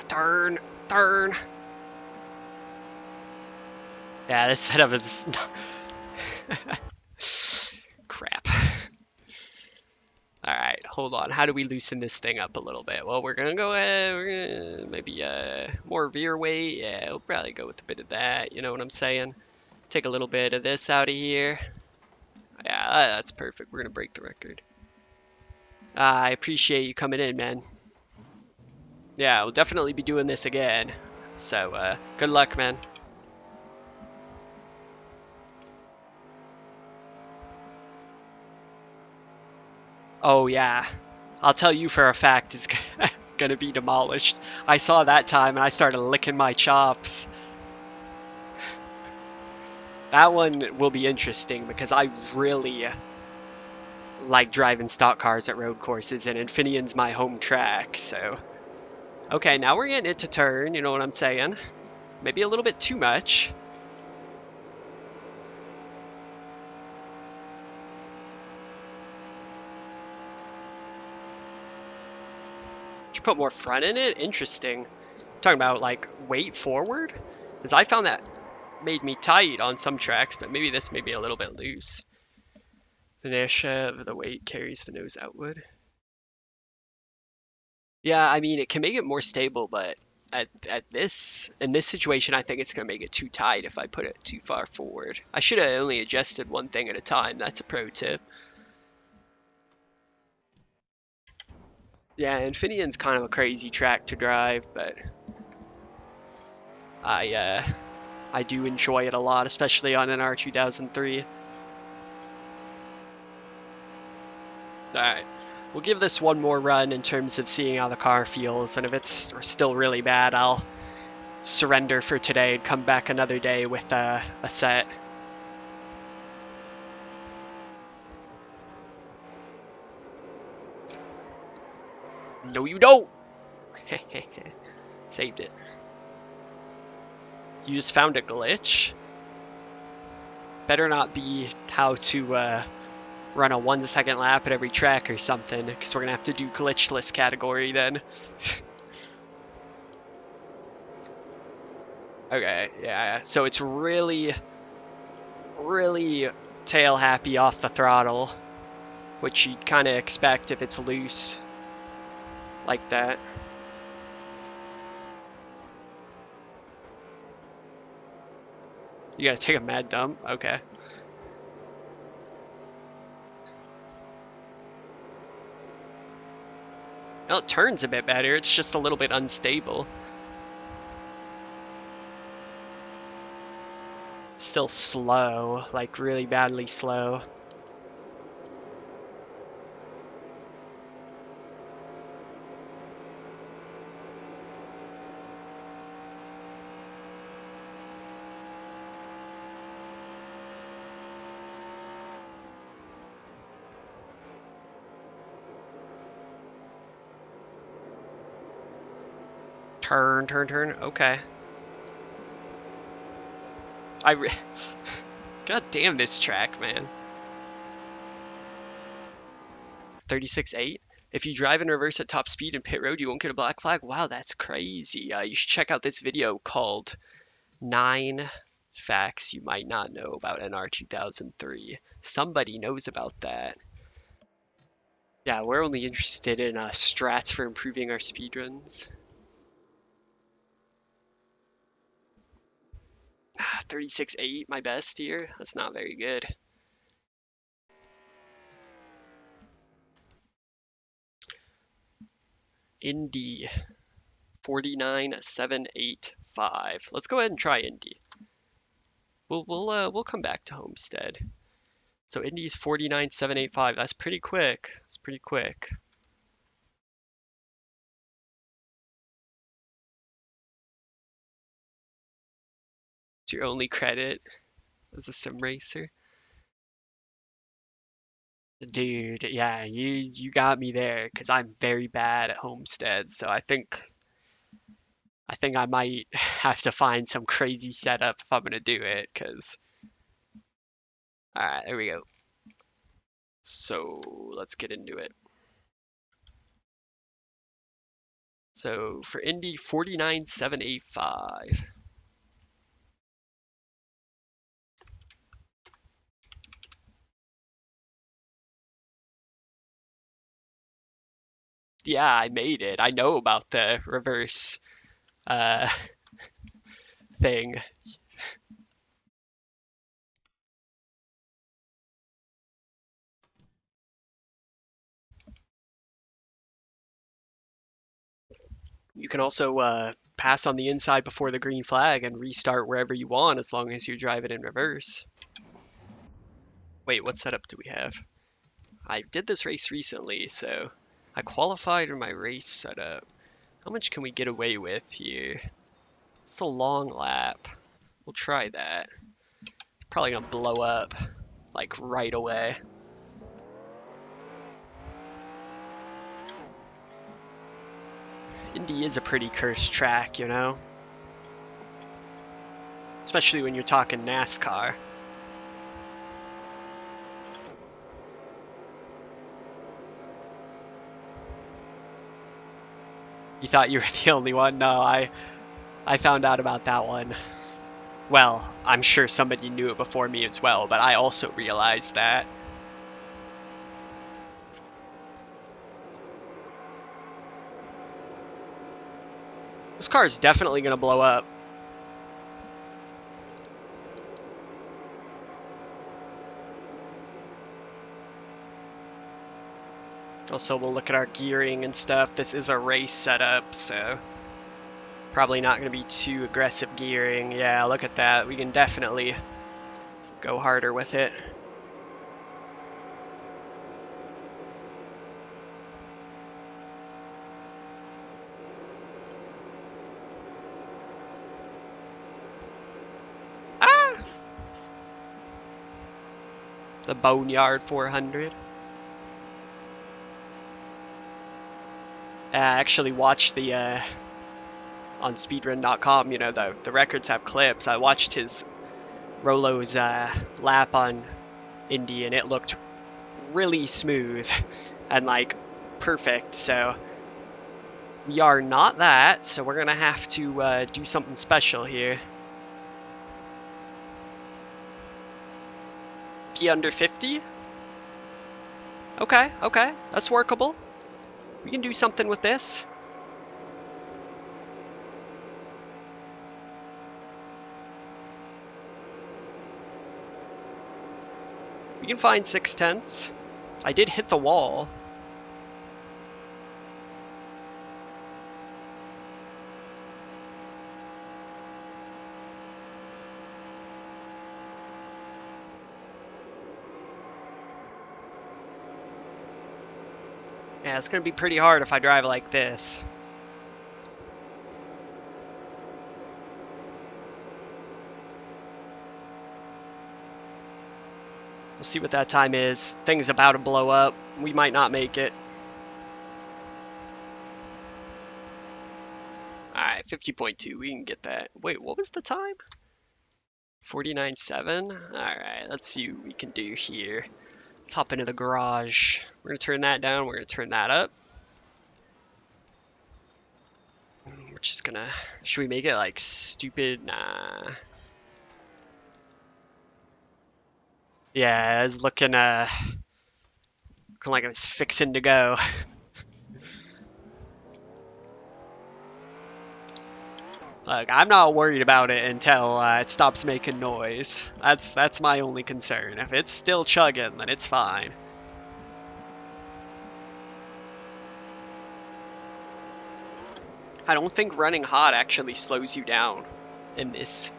A: Darn. Yeah, this setup is crap. Alright, hold on. How do we loosen this thing up a little bit? Well, we're gonna go we're gonna maybe more rear weight. Yeah, we'll probably go with a bit of that, you know what I'm saying? Take a little bit of this out of here. Yeah, that's perfect. We're gonna break the record. I appreciate you coming in, man. Yeah, we'll definitely be doing this again. So, good luck, man. Oh, yeah. I'll tell you for a fact it's gonna be demolished. I saw that time and I started licking my chops. That one will be interesting because I really like driving stock cars at road courses, and Infineon's my home track, so... Okay, now we're getting it to turn, you know what I'm saying? Maybe a little bit too much. Did you put more front in it? Interesting. Talking about, like, weight forward? Because I found that made me tight on some tracks, but maybe this may be a little bit loose. The inertia of the weight carries the nose outward. Yeah, I mean, it can make it more stable, but in this situation, I think it's going to make it too tight if I put it too far forward. I should have only adjusted one thing at a time. That's a pro tip. Yeah, Infineon's kind of a crazy track to drive, but I do enjoy it a lot, especially on NR2003. Alright, we'll give this one more run in terms of seeing how the car feels, and if it's still really bad, I'll surrender for today and come back another day with a set. No, you don't! Saved it. You just found a glitch? Better not be how to run a 1 second lap at every track or something, because we're gonna have to do glitchless category then. Okay, yeah, so it's really tail happy off the throttle, which you'd kind of expect if it's loose like that. You gotta take a mad dump? Okay. Well, it turns a bit better, it's just a little bit unstable. still slow, like really badly slow. Turn, turn, turn. Okay. God damn this track, man. 36.8. If you drive in reverse at top speed in pit road, you won't get a black flag. Wow, that's crazy. You should check out this video called 9 Facts You Might Not Know About NR2003. Somebody knows about that. Yeah, we're only interested in strats for improving our speedruns. 36.8, my best here. That's not very good. Indy 49785. Let's go ahead and try Indy. We'll come back to Homestead. So Indy's 49785. That's pretty quick. That's pretty quick. It's your only credit as a sim racer. Dude, yeah, you got me there because I'm very bad at Homestead, so I think I might have to find some crazy setup if I'm gonna do it, because alright, there we go. So let's get into it. So for Indy 49785. Yeah, I made it. I know about the reverse uh thing. You can also pass on the inside before the green flag and restart wherever you want as long as you drive it in reverse. Wait, what setup do we have? I did this race recently, so I qualified in my race setup. How much can we get away with here? It's a long lap. We'll try that. Probably gonna blow up, like, right away. Indy is a pretty cursed track, you know? Especially when you're talking NASCAR. You thought you were the only one? No, I found out about that one. Well, I'm sure somebody knew it before me as well, but I also realized that. This car is definitely going to blow up. Also, we'll look at our gearing and stuff. This is a race setup, so probably not going to be too aggressive gearing. Yeah, look at that. We can definitely go harder with it. Ah! The Boneyard 400. I actually watched the on speedrun.com, you know, the records have clips. I watched his Rolo's lap on Indy, and it looked really smooth and like perfect. So we are not that, so we're gonna have to do something special here. Be under 50? Okay, okay, that's workable. We can do something with this. We can find 6/10. I did hit the wall. Yeah, it's gonna be pretty hard if I drive like this. We'll see what that time is. Thing's about to blow up. We might not make it. Alright, 50.2. We can get that. Wait, what was the time? 49.7? Alright, let's see what we can do here. Let's hop into the garage. We're going to turn that down. We're going to turn that up. We're just going to... Should we make it like stupid? Nah. Yeah, it's looking like it was fixing to go. Look, I'm not worried about it until it stops making noise. That's my only concern. If it's still chugging, then it's fine. I don't think running hot actually slows you down in this.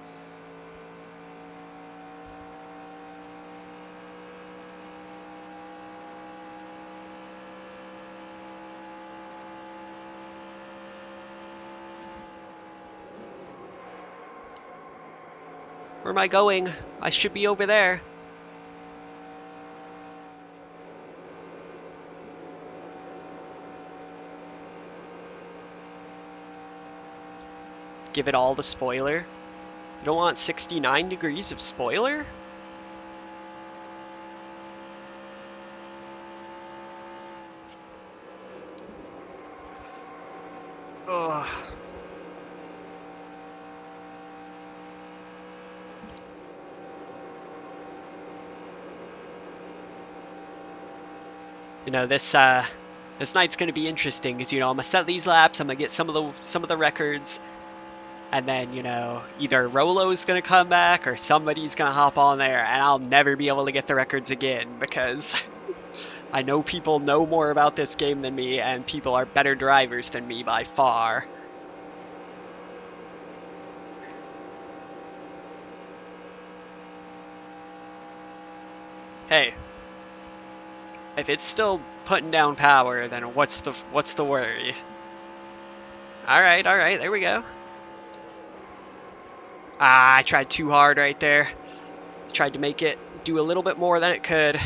A: Where am I going? I should be over there. Give it all the spoiler. You don't want 69 degrees of spoiler? Ugh. You know, this night's gonna be interesting because, you know, I'm gonna set these laps, I'm gonna get some of the records, and then, you know, either Rolo's gonna come back or somebody's gonna hop on there, and I'll never be able to get the records again because I know people know more about this game than me, and people are better drivers than me by far. Hey, if it's still putting down power, then what's the worry? All right, there we go. Ah, I tried too hard right there. Tried to make it do a little bit more than it could.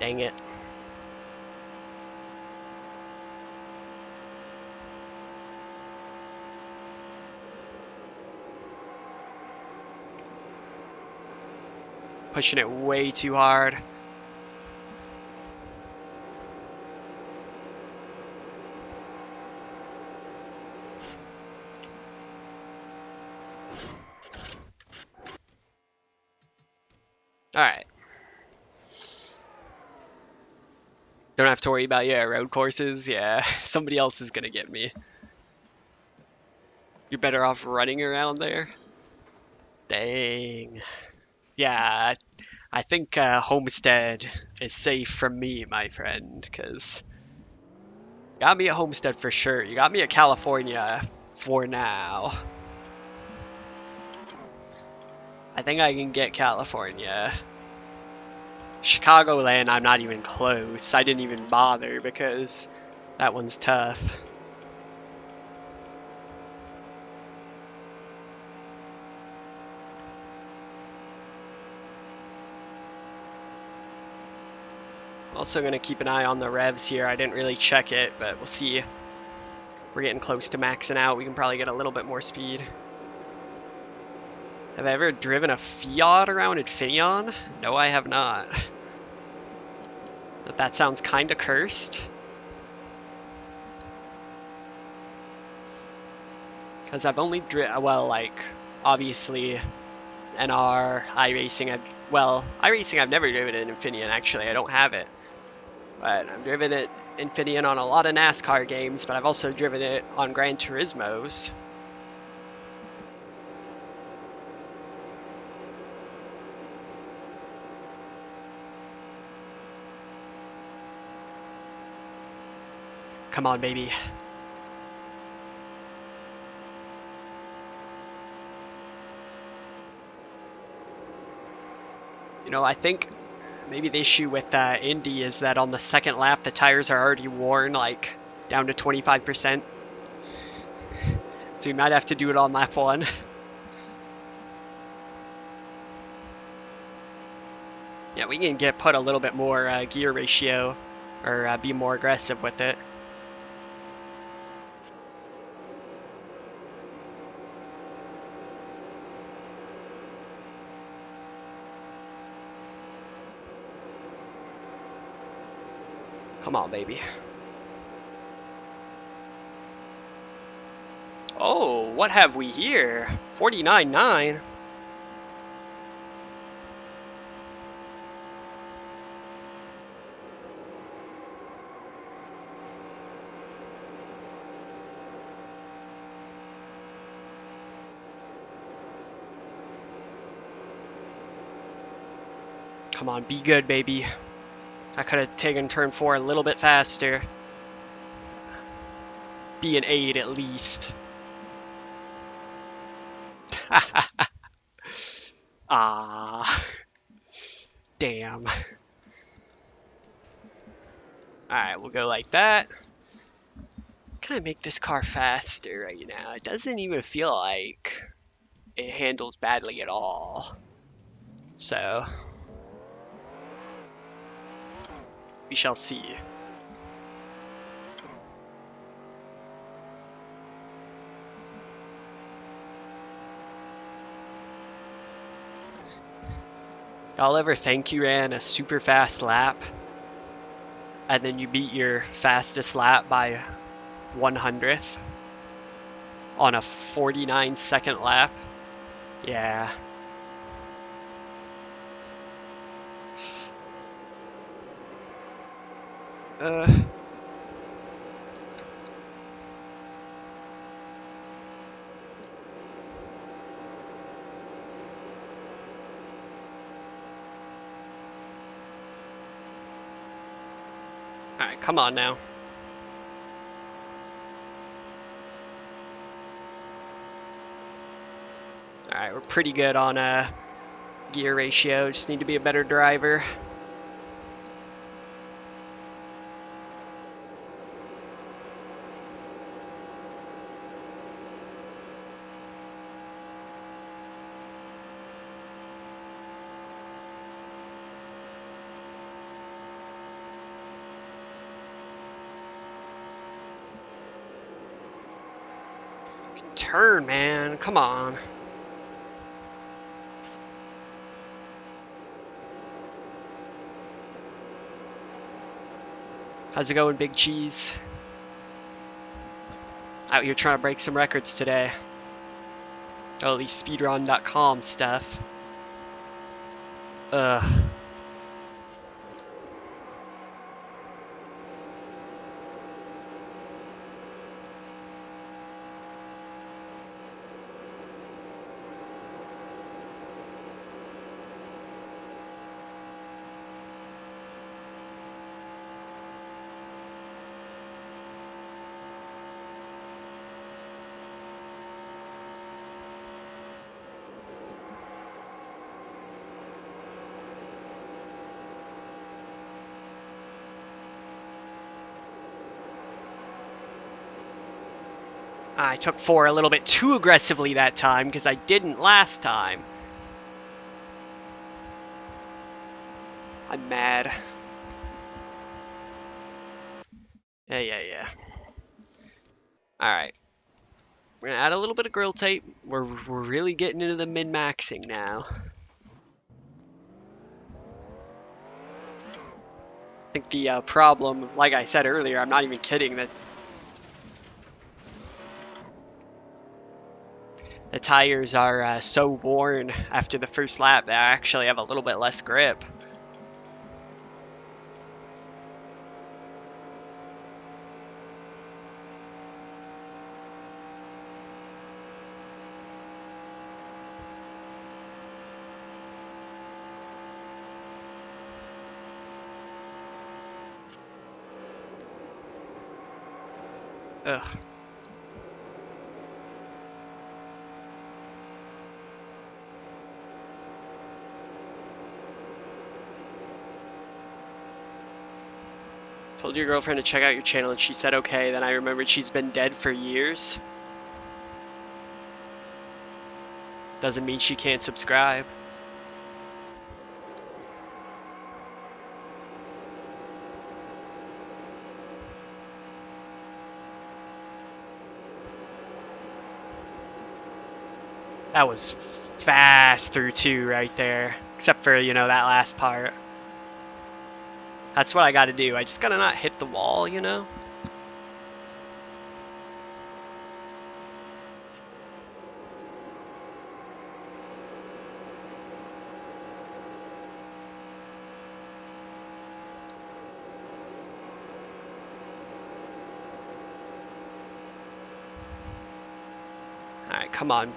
A: Dang it. Pushing it way too hard. Alright. Don't have to worry about, yeah, road courses. Yeah, somebody else is gonna get me. You're better off running around there. Dang. Yeah, I think Homestead is safe from me, my friend, because you got me at Homestead for sure. You got me at California for now. I think I can get California. Chicagoland, I'm not even close. I didn't even bother because that one's tough. I'm also going to keep an eye on the revs here. I didn't really check it, but we'll see. We're getting close to maxing out. We can probably get a little bit more speed. Have I ever driven a Fiat around Infineon? No, I have not. But that sounds kind of cursed. Because I've only well, like, obviously, NR, iRacing, iRacing I've never driven in Infineon, actually. I don't have it. But I've driven it Infineon on a lot of NASCAR games, but I've also driven it on Gran Turismos. Come on, baby. You know, I think maybe the issue with Indy is that on the second lap the tires are already worn, like down to 25%. So we might have to do it on lap 1. Yeah, we can put a little bit more gear ratio, or be more aggressive with it. Come on, baby. Oh, what have we here? 49.9. Come on, be good, baby. I could have taken turn 4 a little bit faster. Be an 8 at least. Ah, damn. Alright, we'll go like that. Can I make this car faster right now? It doesn't even feel like it handles badly at all. So, we shall see. Y'all ever think you ran a super fast lap and then you beat your fastest lap by 100th on a 49-second lap? Yeah. Alright, come on now. Alright, we're pretty good on gear ratio. Just need to be a better driver. Turn, man. Come on. How's it going, Big Cheese? Out here trying to break some records today. Oh, at least speedrun.com stuff. Ugh. I took 4 a little bit too aggressively that time because I didn't last time. I'm mad. Yeah. Alright. We're gonna add a little bit of grill tape. We're really getting into the min-maxing now. I think the problem, like I said earlier, I'm not even kidding, that the tires are so worn after the first lap that I actually have a little bit less grip. Ugh. Told your girlfriend to check out your channel and she said okay, then I remembered she's been dead for years. Doesn't mean she can't subscribe. That was fast through 2 right there. Except for, you know, that last part. That's what I gotta do. I just gotta not hit the wall, you know? Alright, come on.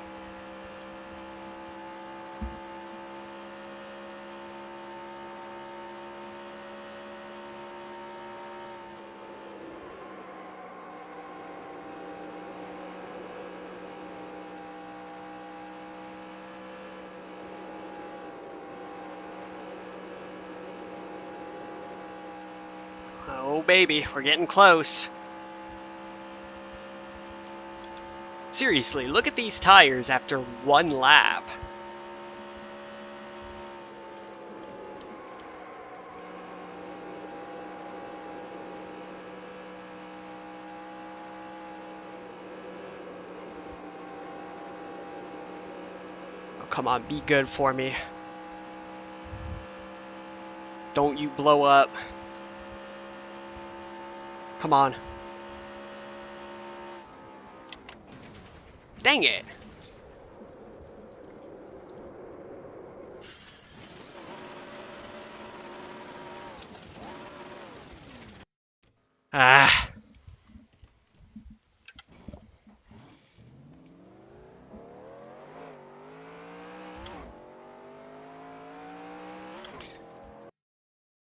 A: Oh baby, we're getting close. Seriously, look at these tires after 1 lap. Oh, come on, be good for me. Don't you blow up. Come on. Dang it. Ah.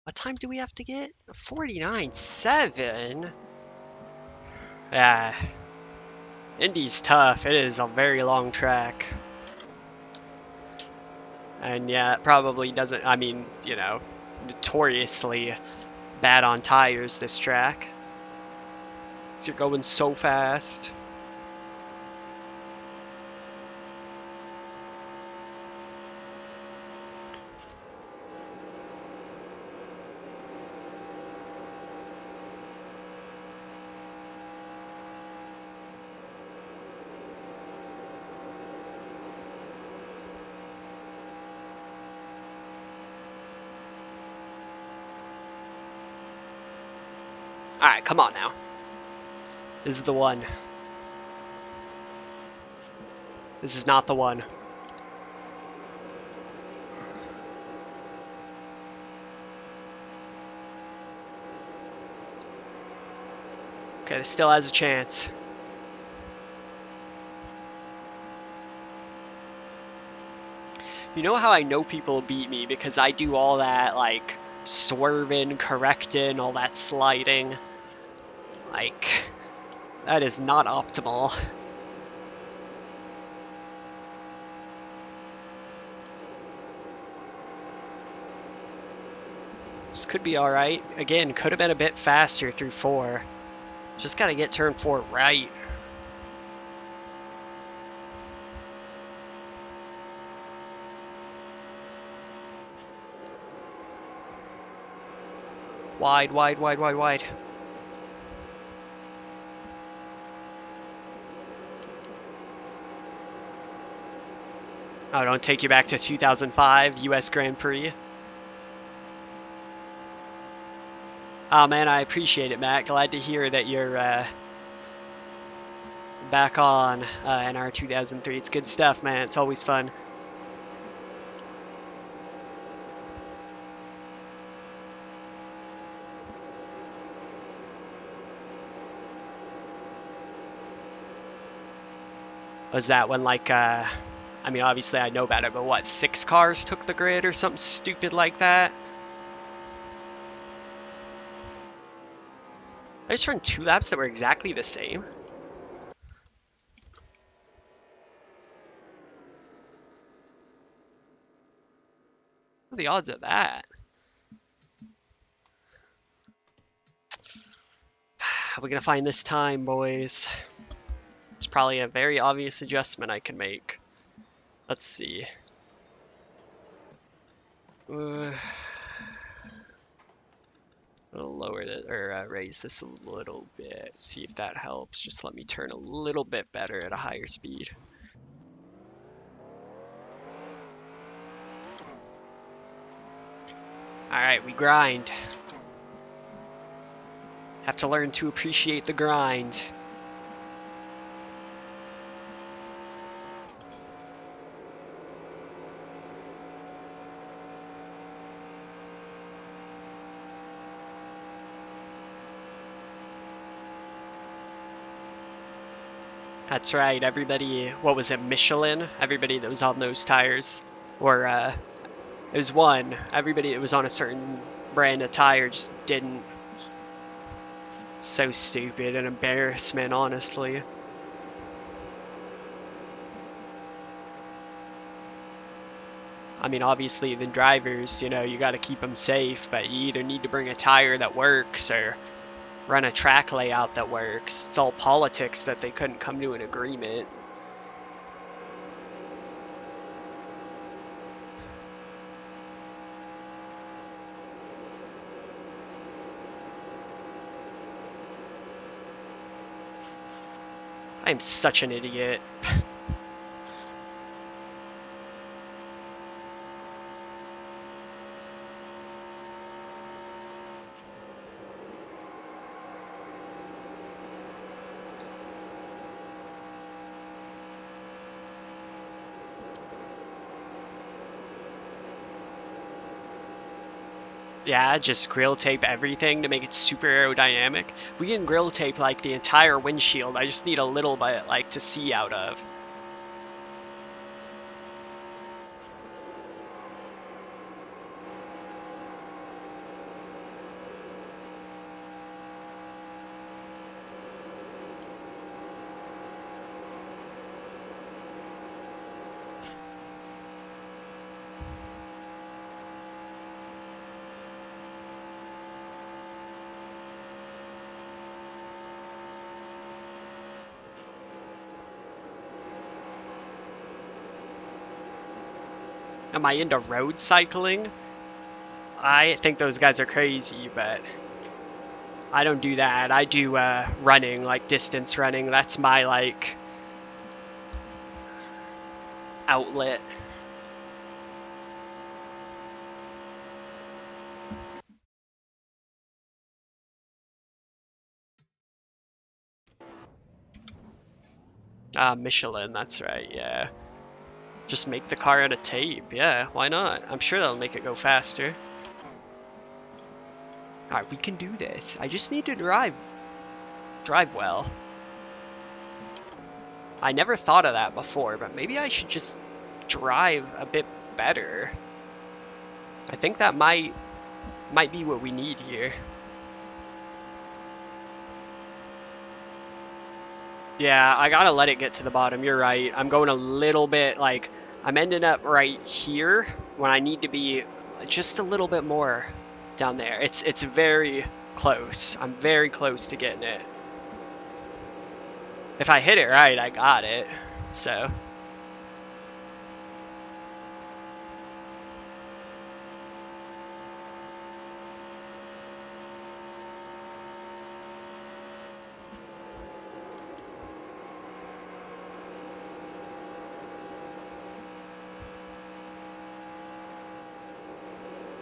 A: What time do we have to get? 49.7? Yeah. Indy's tough. It is a very long track. And yeah, it probably doesn't, I mean, you know, notoriously bad on tires, this track. So you're going so fast. Alright, come on now. This is the one. This is not the one. Okay, this still has a chance. You know how I know people beat me? Because I do all that, like, swerving, correcting, all that sliding. Like, that is not optimal. This could be alright. Again, could have been a bit faster through 4. Just gotta get turn 4 right. Wide, wide, wide, wide, wide. Oh, don't take you back to 2005 US Grand Prix. Oh man, I appreciate it, Matt. Glad to hear that you're back on NR2003. It's good stuff, man. It's always fun. Was that when, like, I mean, obviously I know about it, but what, 6 cars took the grid or something stupid like that? I just ran 2 laps that were exactly the same. What are the odds of that? How are we gonna find this time, boys? It's probably a very obvious adjustment I can make. Let's see. I'll lower it, or raise this a little bit. See if that helps. Just let me turn a little bit better at a higher speed. Alright, we grind. Have to learn to appreciate the grind. That's right, everybody, what was it, Michelin? Everybody that was on those tires, or it was one, everybody that was on a certain brand of tire just didn't. So stupid, an embarrassment, honestly. I mean, obviously the drivers, you know, you gotta keep them safe, but you either need to bring a tire that works or run a track layout that works. It's all politics that they couldn't come to an agreement. I am such an idiot. Yeah, just grill tape everything to make it super aerodynamic. We can grill tape like the entire windshield. I just need a little bit like to see out of. Am I into road cycling? I think those guys are crazy, but I don't do that. I do running, like distance running. That's my like outlet. Michelin, that's right, yeah. Just make the car out of tape, yeah, why not? I'm sure that'll make it go faster. Alright, we can do this. I just need to drive well. I never thought of that before, but maybe I should just drive a bit better. I think that might be what we need here. Yeah, I gotta let it get to the bottom, you're right. I'm going a little bit, like, I'm ending up right here when I need to be just a little bit more down there. It's very close. I'm very close to getting it. If I hit it right, I got it. So.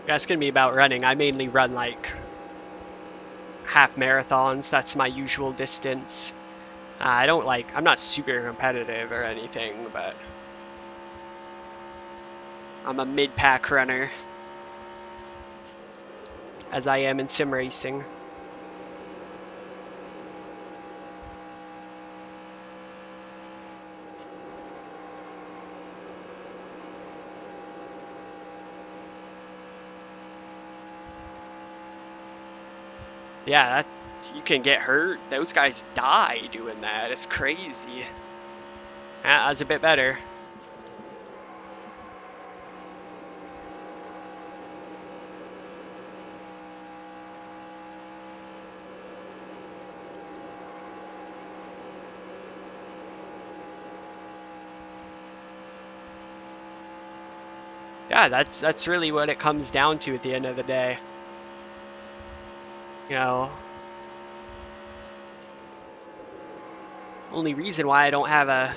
A: Yeah, it's gonna be about running. I mainly run like half marathons. That's my usual distance. I'm not super competitive or anything, but I'm a mid-pack runner, as I am in sim racing. Yeah, you can get hurt. Those guys die doing that. It's crazy. That was a bit better. Yeah, that's really what it comes down to at the end of the day. You know, only reason why I don't have a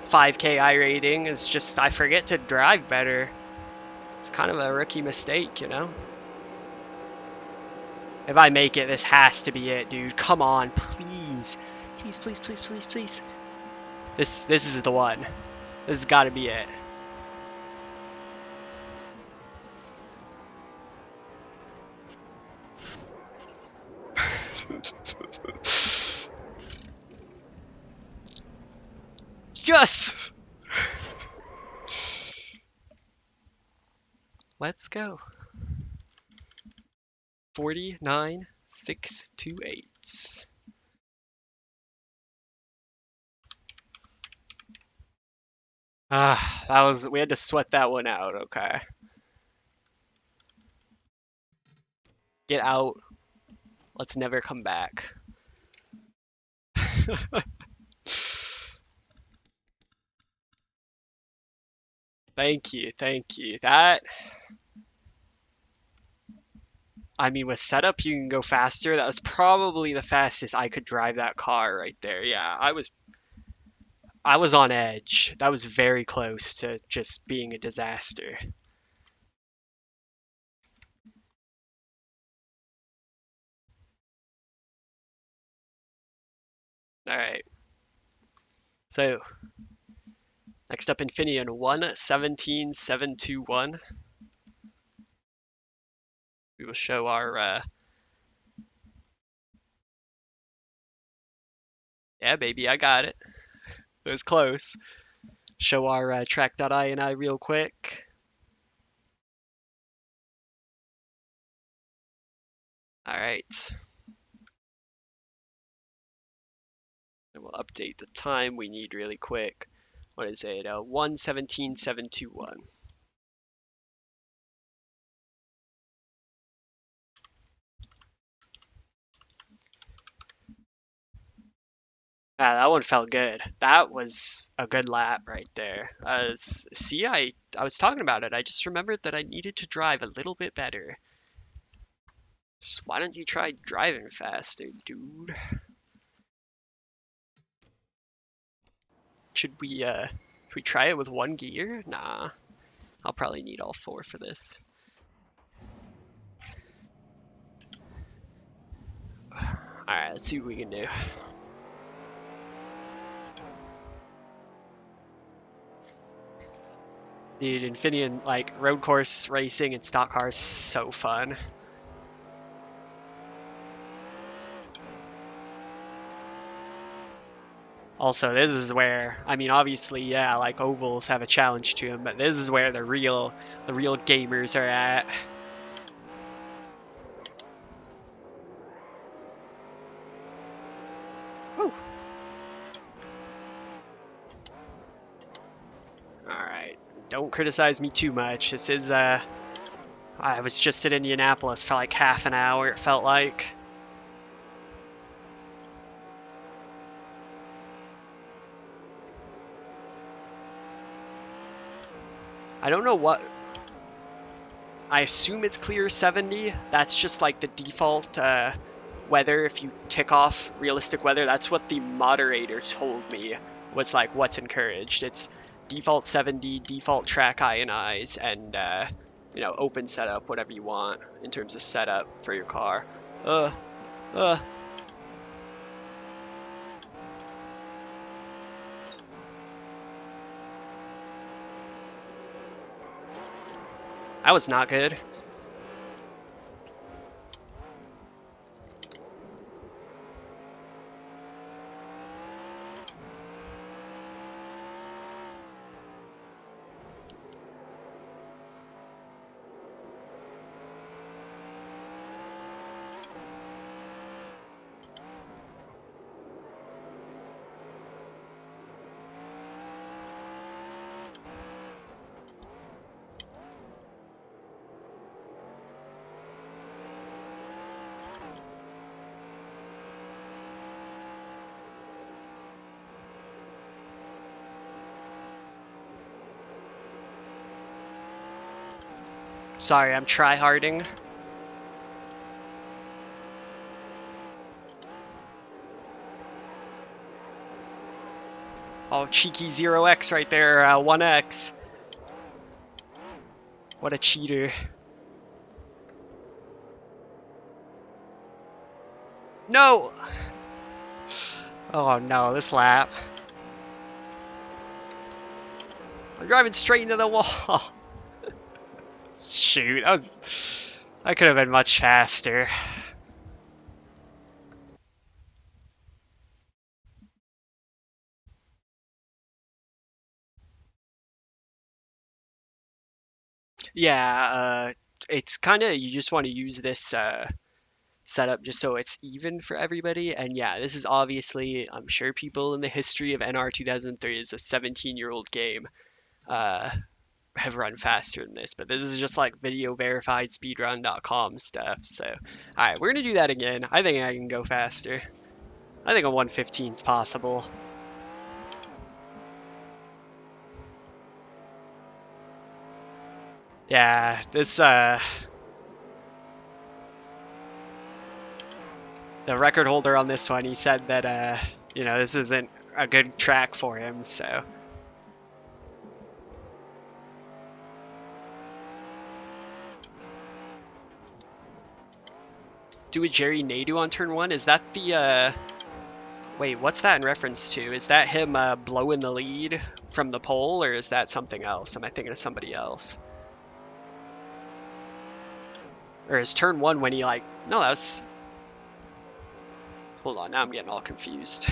A: 5K I rating is just I forget to drive better. It's kind of a rookie mistake, you know? If I make it, this has to be it, dude. Come on, please. Please, please, please, please, please. This is the one. This has got to be it. Yes! Let's go. 49628. We had to sweat that one out, okay. Get out. Let's never come back. Thank you, thank you. I mean, with setup, you can go faster. That was probably the fastest I could drive that car right there. Yeah, I was on edge. That was very close to just being a disaster. All right. So, next up, Infineon 117721. We will show our, yeah, baby, I got it. It was close. Show our track.ini real quick. All right. And we'll update the time we need really quick. What is it? 117721. Ah, that one felt good. That was a good lap right there. See, I was talking about it. I just remembered that I needed to drive a little bit better. So why don't you try driving faster, dude? Should we try it with one gear? Nah. I'll probably need all four for this. Alright, let's see what we can do. Dude, Infineon, like, road course racing and stock cars, so fun. Also, this is where, I mean, obviously, yeah, like ovals have a challenge to them, but this is where the real gamers are at. Woo. All right, don't criticize me too much. This is I was just in Indianapolis for like half an hour. It felt like. I don't know what. I assume it's clear 70. That's just like the default weather. If you tick off realistic weather, that's what the moderator told me was like what's encouraged. It's default 70, default track ionize, and you know, open setup, whatever you want in terms of setup for your car. Uh. That was not good. Sorry, I'm try-harding. Oh, cheeky 0x right there, 1x. What a cheater. No! Oh no, this lap. I'm driving straight into the wall. Shoot, I could have been much faster. Yeah, it's kind of, you just want to use this setup just so it's even for everybody. And yeah, this is obviously, I'm sure people in the history of NR 2003 is a 17-year-old game have run faster than this, but this is just like video verified speedrun.com stuff. So, all right, we're gonna do that again. I think I can go faster. I think a 115 is possible. Yeah, this the record holder on this one, he said that you know, this isn't a good track for him, so do a Jerry Nadu on turn one. Is that the wait, what's that in reference to? Is that him blowing the lead from the pole, or is that something else? Am I thinking of somebody else? Or is turn one when he like, no, that was, hold on, now I'm getting all confused.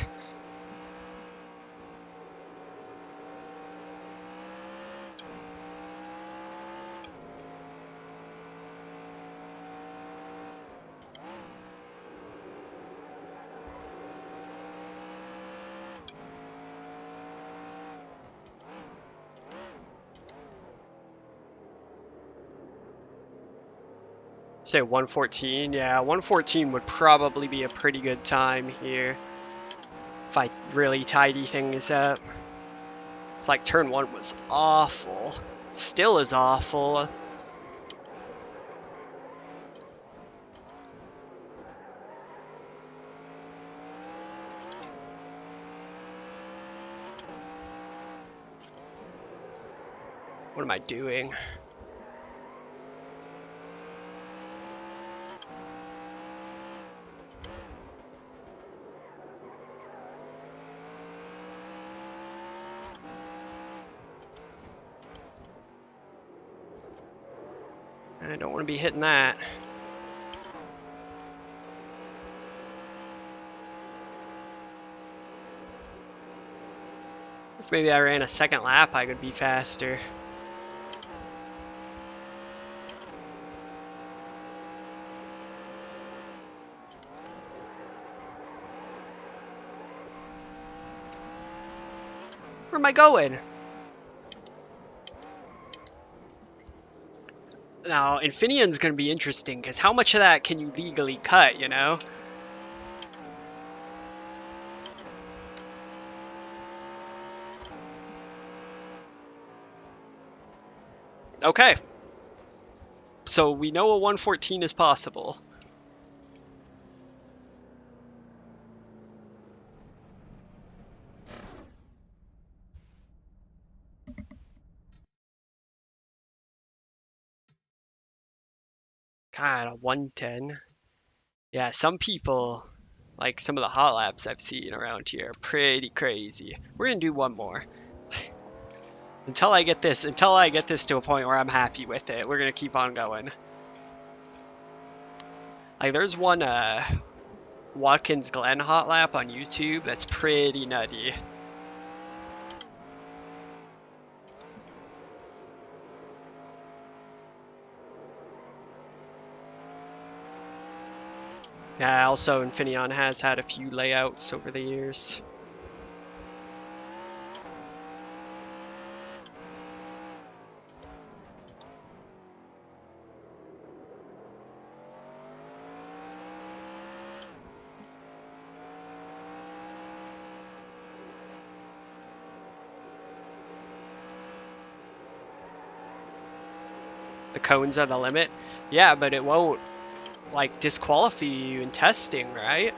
A: Say 114, yeah, 114 would probably be a pretty good time here if I really tidy things up. It's like turn one was awful, still is awful. What am I doing? I don't want to be hitting that. If maybe I ran a second lap, I could be faster. Where am I going? Now, Infineon's going to be interesting, because how much of that can you legally cut, you know? Okay. So we know a 114 is possible. God, a 110. Yeah, some people, like some of the Hotlaps I've seen around here, are pretty crazy. We're gonna do one more. Until I get this to a point where I'm happy with it, we're gonna keep on going. Like there's one Watkins Glen Hotlap on YouTube that's pretty nutty. Yeah, also Infineon has had a few layouts over the years. The cones are the limit? Yeah, but it won't, like, disqualify you in testing, right?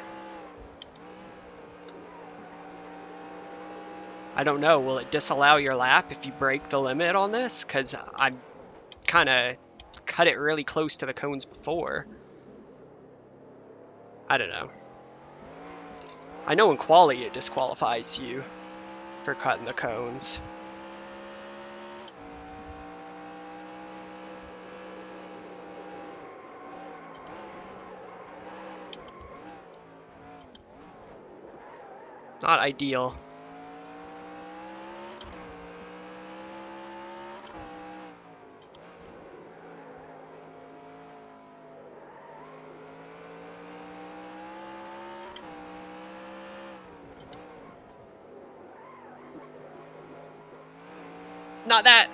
A: I don't know. Will it disallow your lap if you break the limit on this? Because I'm kind of cut it really close to the cones before. I don't know. I know in quali it disqualifies you for cutting the cones. Not ideal. Not that!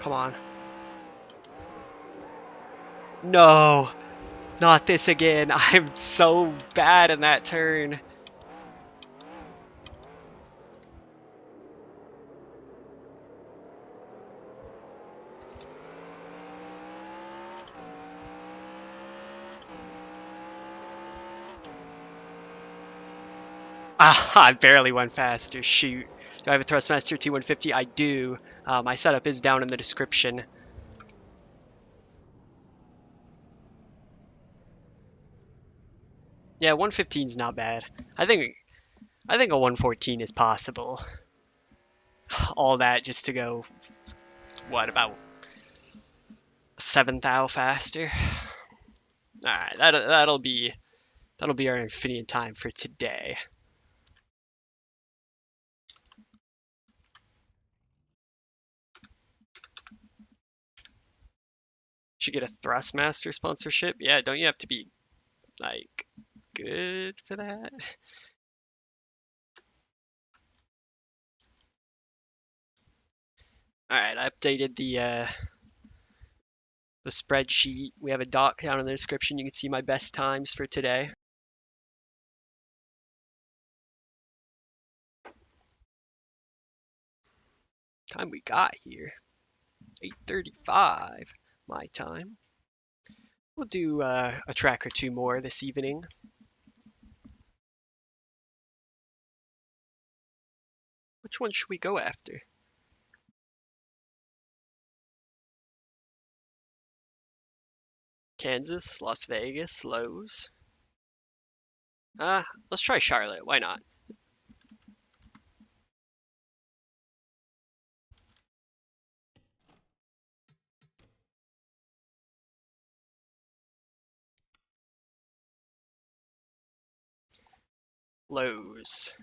A: Come on. No! Not this again. I'm so bad in that turn. Ah, I barely went faster. Shoot. Do I have a Thrustmaster T150? I do. My setup is down in the description. Yeah, 115 is not bad. I think a 114 is possible. All that just to go, what, about 7 thou faster? Alright, that'll be our Infineon time for today. Should get a Thrustmaster sponsorship. Yeah, don't you have to be like good for that? Alright, I updated the spreadsheet. We have a doc down in the description. You can see my best times for today. Time we got here, 8:35 my time. We'll do a track or two more this evening. Which one should we go after? Kansas, Las Vegas, Lowe's. Let's try Charlotte. Why not? Lowe's.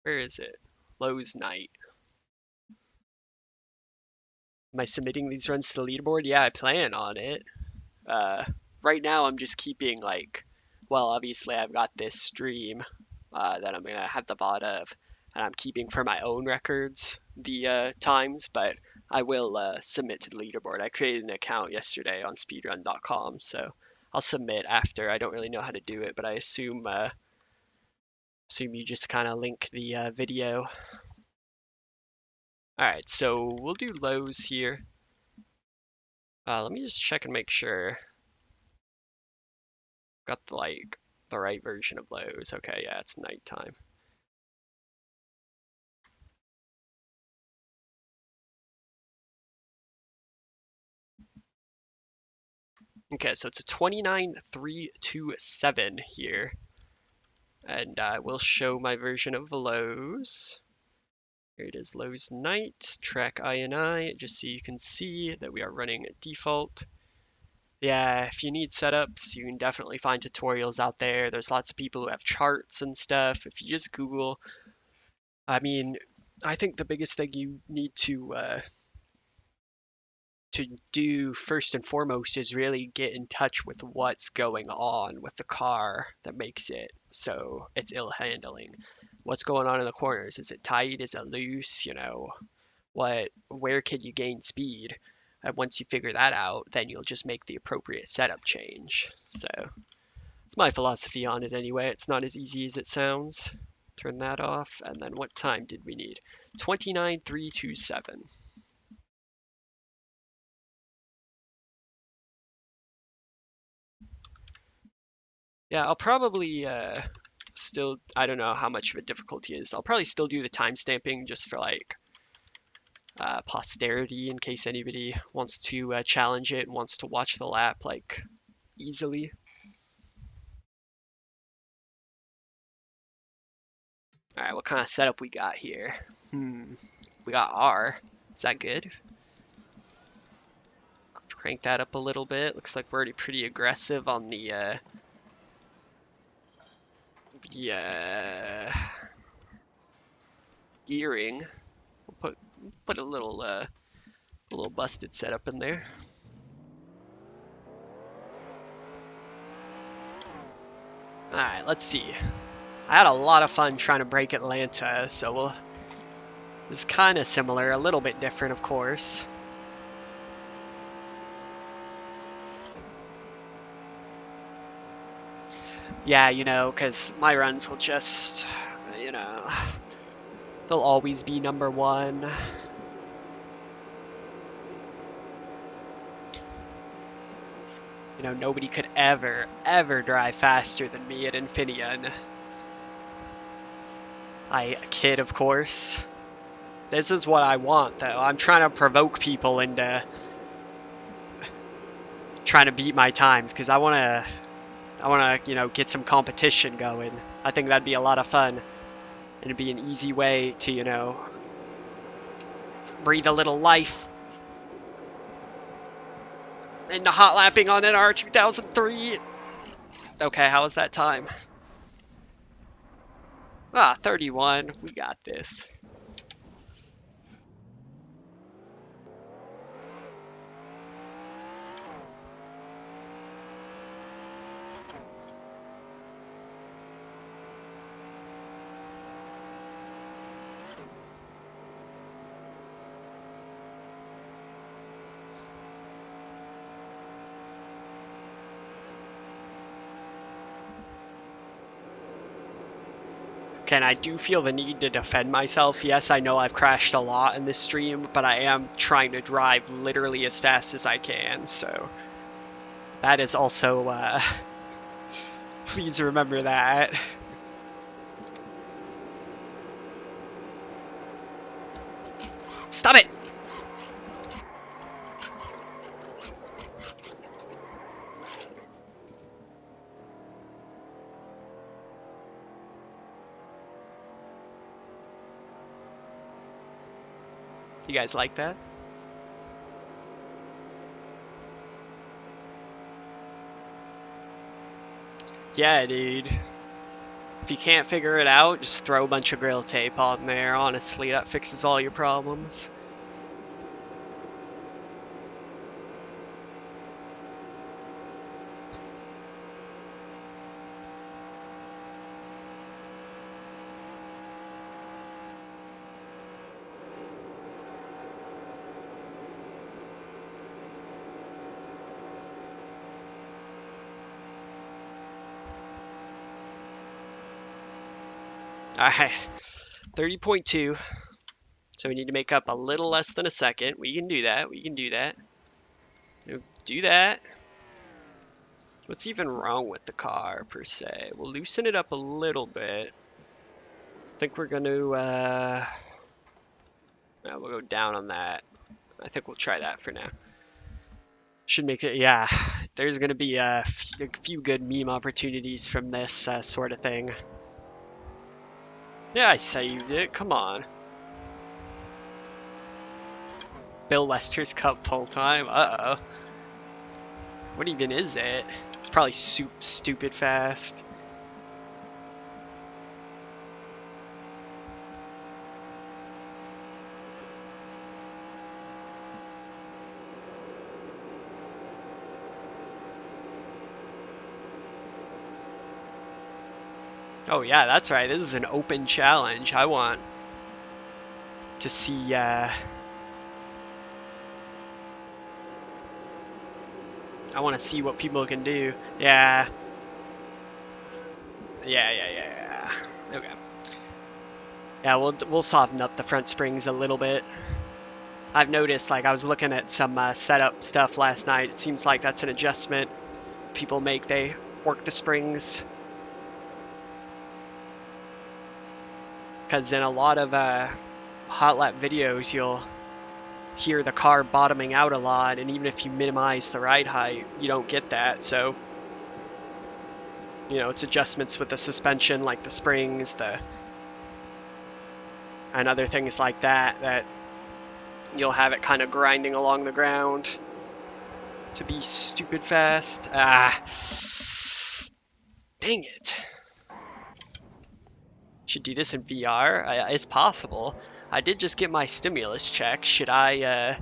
A: Where is it? Lowe's night. Am I submitting these runs to the leaderboard? Yeah, I plan on it. Right now I'm just keeping like, well, obviously I've got this stream that I'm gonna have the VOD of, and I'm keeping for my own records the times, but I will submit to the leaderboard. I created an account yesterday on speedrun.com, so I'll submit after. I don't really know how to do it, but I assume you just kind of link the video. All right, so we'll do Lowe's here. Let me just check and make sure. Got the right version of Lowe's. Okay, yeah, it's nighttime. Okay, so it's a 29327 here. And I will show my version of Lowe's. Here it is, Lowe's Night, track INI, just so you can see that we are running default. Yeah, if you need setups, you can definitely find tutorials out there. There's lots of people who have charts and stuff. If you just Google, I mean, I think the biggest thing you need to to do first and foremost is really get in touch with what's going on with the car that makes it so it's ill handling. What's going on in the corners? Is it tight? Is it loose? Where can you gain speed? And once you figure that out, then you'll just make the appropriate setup change. So it's my philosophy on it anyway. It's not as easy as it sounds. Turn that off. And then what time did we need? 29,327. Yeah, I'll probably still, I don't know how much of a difficulty it is. I'll probably still do the timestamping just for like posterity in case anybody wants to challenge it and wants to watch the lap like easily. All right, what kind of setup we got here? We got R. Is that good? Crank that up a little bit. Looks like we're already pretty aggressive on the gearing. We'll put a little busted setup in there. All right, let's see. I had a lot of fun trying to break Atlanta, so it's kind of similar, a little bit different, of course. Yeah, because my runs will just, they'll always be number one. Nobody could ever drive faster than me at Infineon. I kid, of course. This is what I want, though. I'm trying to provoke people into trying to beat my times, because I want to, get some competition going. I think that'd be a lot of fun. And it'd be an easy way to, breathe a little life into hot lapping on NR2003. Okay, how was that time? 31. We got this. And I do feel the need to defend myself. Yes, I know I've crashed a lot in this stream, but I am trying to drive literally as fast as I can, so that is also, please remember that. Stop it! You guys like that? Yeah, dude. If you can't figure it out, just throw a bunch of grill tape on there. Honestly, that fixes all your problems. Alright, 30.2. So we need to make up a little less than a second. We can do that. We can do that. Do that. What's even wrong with the car, per se? We'll loosen it up a little bit. I think we're going to... we'll go down on that. I think we'll try that for now. Should make it... Yeah, there's going to be a few good meme opportunities from this sort of thing. Yeah, I saved it. Come on. Bill Lester's Cup full time. Uh-oh. What even is it? It's probably stupid fast. Oh yeah, that's right. This is an open challenge. I want to see I want to see what people can do. Yeah. Yeah. Okay. Yeah, we'll soften up the front springs a little bit. I've noticed, like, I was looking at some setup stuff last night. It seems like that's an adjustment people make. They work the springs. Because in a lot of hot lap videos, you'll hear the car bottoming out a lot, and even if you minimize the ride height, you don't get that. So, you know, it's adjustments with the suspension, like the springs, and other things like that, that you'll have it kind of grinding along the ground to be stupid fast. Dang it. Should do this in VR. It's possible. I did just get my stimulus check. Should I,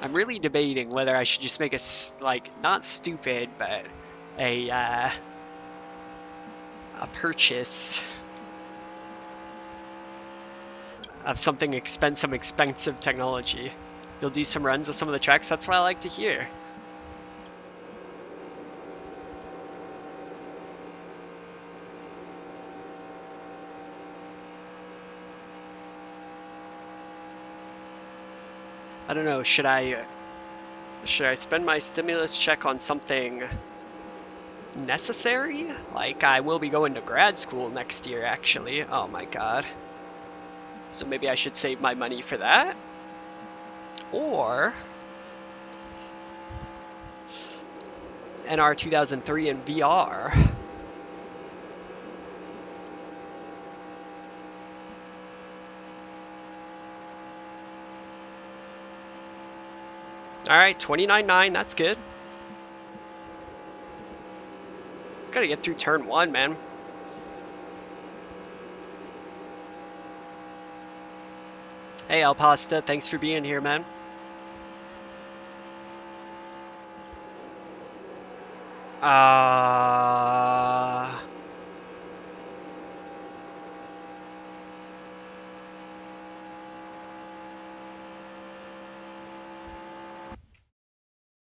A: I'm really debating whether I should just make a, like, not stupid, but a purchase of something some expensive technology. You'll do some runs of some of the tracks. That's what I like to hear. I don't know, should I spend my stimulus check on something necessary? Like, I will be going to grad school next year, actually. Oh my god. So maybe I should save my money for that? Or NR2003 in VR. Alright, 29.9, that's good. It's gotta get through turn 1, man. Hey, El Pasta, thanks for being here, man.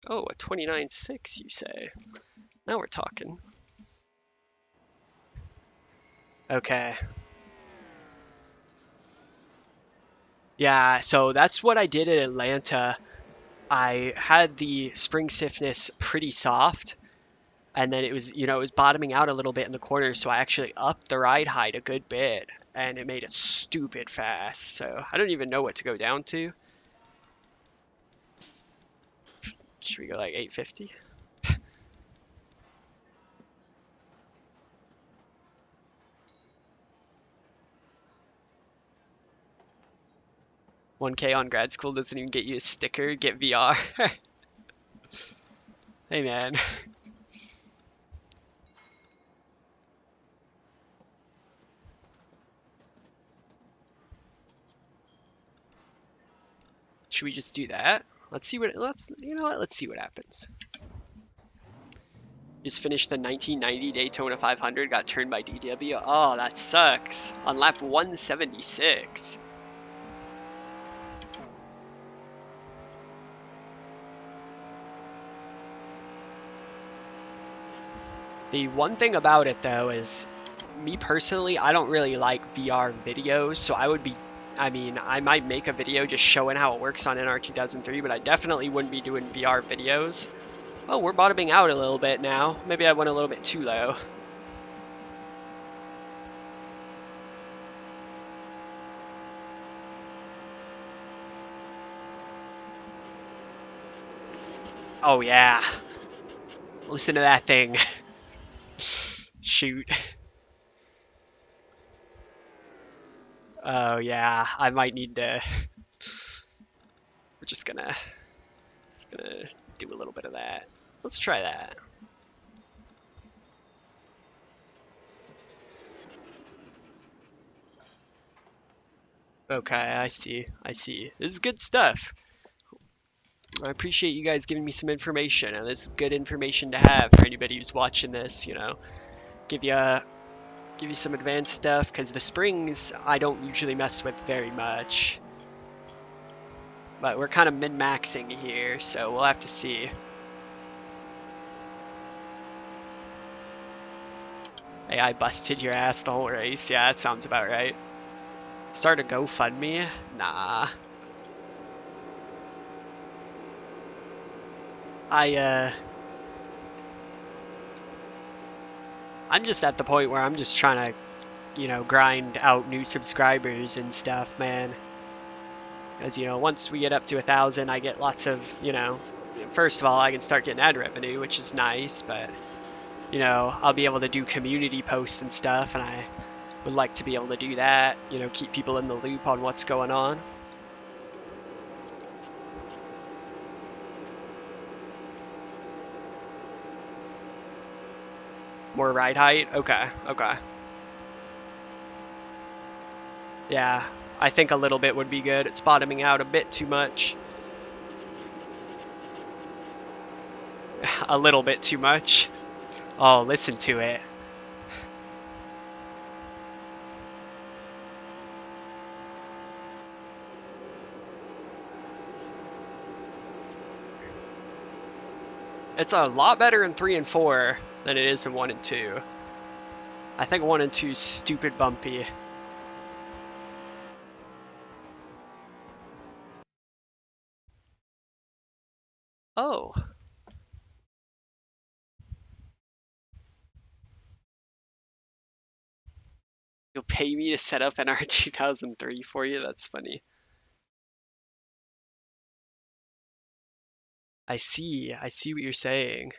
A: Oh, a 29.6, you say? Now we're talking. Okay. Yeah, so that's what I did at Atlanta. I had the spring stiffness pretty soft, and then it was, you know, it was bottoming out a little bit in the corners, so I actually upped the ride height a good bit, and it made it stupid fast. So I don't even know what to go down to. Should we go like 850? 1K on grad school doesn't even get you a sticker. Get VR. Hey man. Should we just do that? Let's see what, you know what, let's see what happens. Just finished the 1990 Daytona 500, got turned by DW. Oh, that sucks. On lap 176. The one thing about it though is, me personally, I don't really like VR videos, so I mean, I might make a video just showing how it works on NR2003, but I definitely wouldn't be doing VR videos. Oh, we're bottoming out a little bit now. Maybe I went a little bit too low. Oh yeah. Listen to that thing. Shoot. Oh yeah, I might need to. We're just gonna do a little bit of that. Let's try that. Okay, I see. This is good stuff. I appreciate you guys giving me some information, and this is good information to have for anybody who's watching this, you know. give you some advanced stuff, because the springs I don't usually mess with very much. But we're kind of min-maxing here, so we'll have to see. Hey, I busted your ass the whole race. Yeah, that sounds about right. Start a GoFundMe? Nah. I'm just at the point where I'm just trying to, grind out new subscribers and stuff, man. As once we get up to 1,000, I get lots of, first of all, I can start getting ad revenue, which is nice, but, I'll be able to do community posts and stuff, and I would like to be able to do that, keep people in the loop on what's going on. More ride height? Okay, okay. Yeah, I think a little bit would be good. It's bottoming out a bit too much. A little bit too much. Oh, listen to it. It's a lot better in 3 and 4 than it is in 1 and 2. I think 1 and 2 is stupid bumpy. Oh. You'll pay me to set up NR2003 for you? That's funny. I see what you're saying.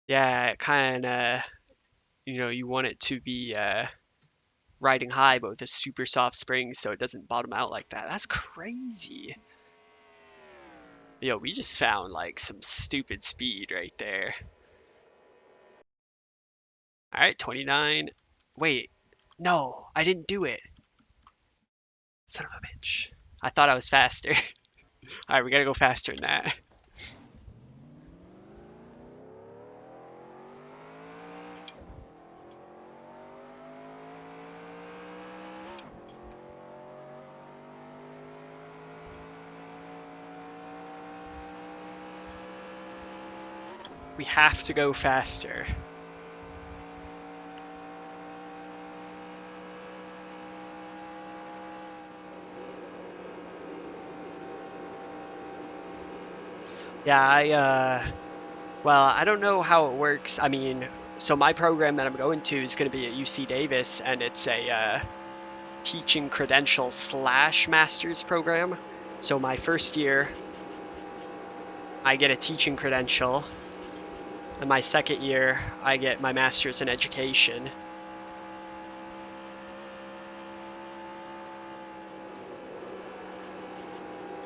A: Yeah, kind of, you want it to be riding high, but with a super soft spring so it doesn't bottom out like that. That's crazy. Yo, we just found like some stupid speed right there. All right, 29. Wait, no, I didn't do it. Son of a bitch. I thought I was faster. All right, we gotta go faster than that. We have to go faster. Yeah, well, I don't know how it works. I mean, so my program that I'm going to is going to be at UC Davis, and it's a teaching credential / master's program. So my first year, I get a teaching credential, and my second year, I get my master's in education.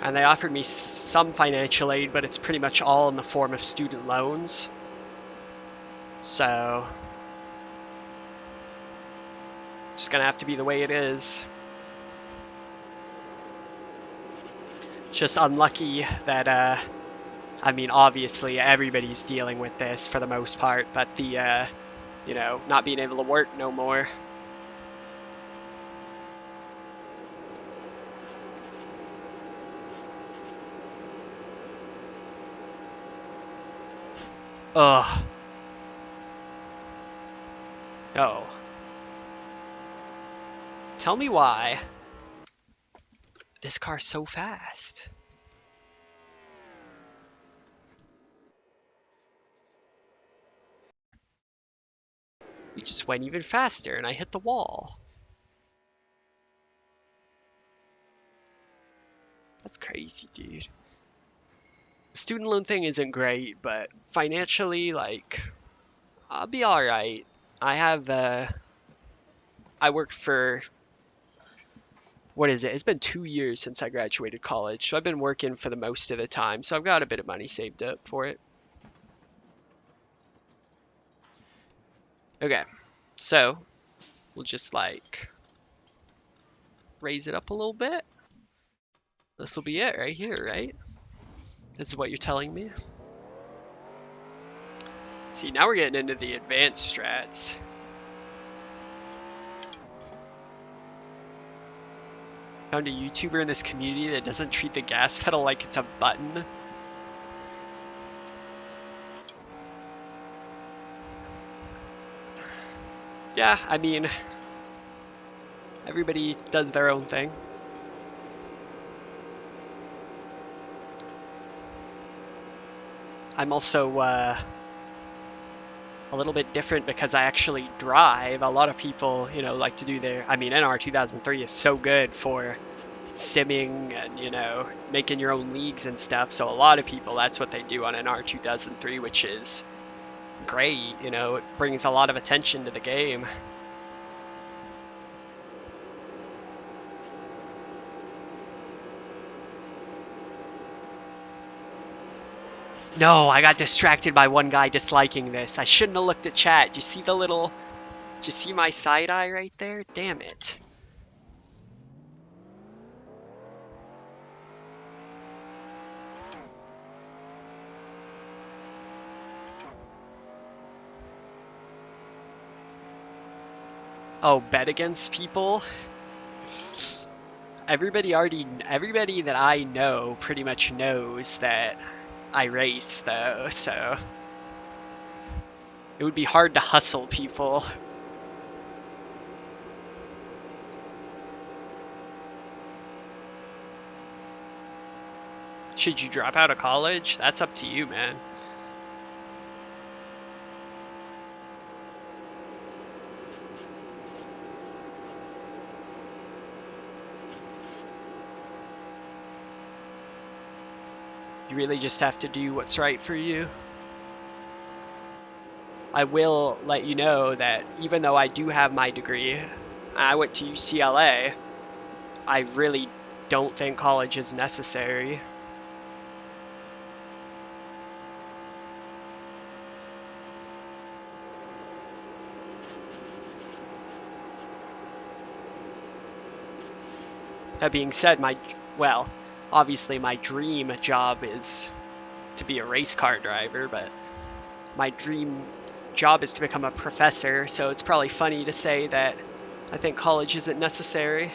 A: And they offered me some financial aid, but it's pretty much all in the form of student loans. So it's gonna have to be the way it is. Just unlucky that, I mean, obviously everybody's dealing with this for the most part, but the, not being able to work no more. Ugh. Oh. Tell me why this car's so fast. We just went even faster and I hit the wall. That's crazy, dude. The student loan thing isn't great, but financially, like, I'll be alright. I have, I worked for, what is it? It's been 2 years since I graduated college, so I've been working for the most of the time, so I've got a bit of money saved up for it. Okay, so we'll just, like, raise it up a little bit. This will be it right here, right? This is what you're telling me? See, now we're getting into the advanced strats. Found a YouTuber in this community that doesn't treat the gas pedal like it's a button. Yeah, I mean, everybody does their own thing. I'm also a little bit different because I actually drive. A lot of people, you know, like to do their, I mean, NR2003 is so good for simming and, you know, making your own leagues and stuff. So a lot of people, that's what they do on NR2003, which is great. You know, it brings a lot of attention to the game. No, I got distracted by one guy disliking this. I shouldn't have looked at chat. Do you see the little... Did you see my side eye right there? Damn it. Oh, bet against people? Everybody that I know pretty much knows that I race, though, so... It would be hard to hustle people. Should you drop out of college? That's up to you, man. You really just have to do what's right for you. I will let you know that even though I do have my degree, I went to UCLA, I really don't think college is necessary. That being said, well, obviously my dream job is to be a race car driver, but my dream job is to become a professor, so it's probably funny to say that I think college isn't necessary.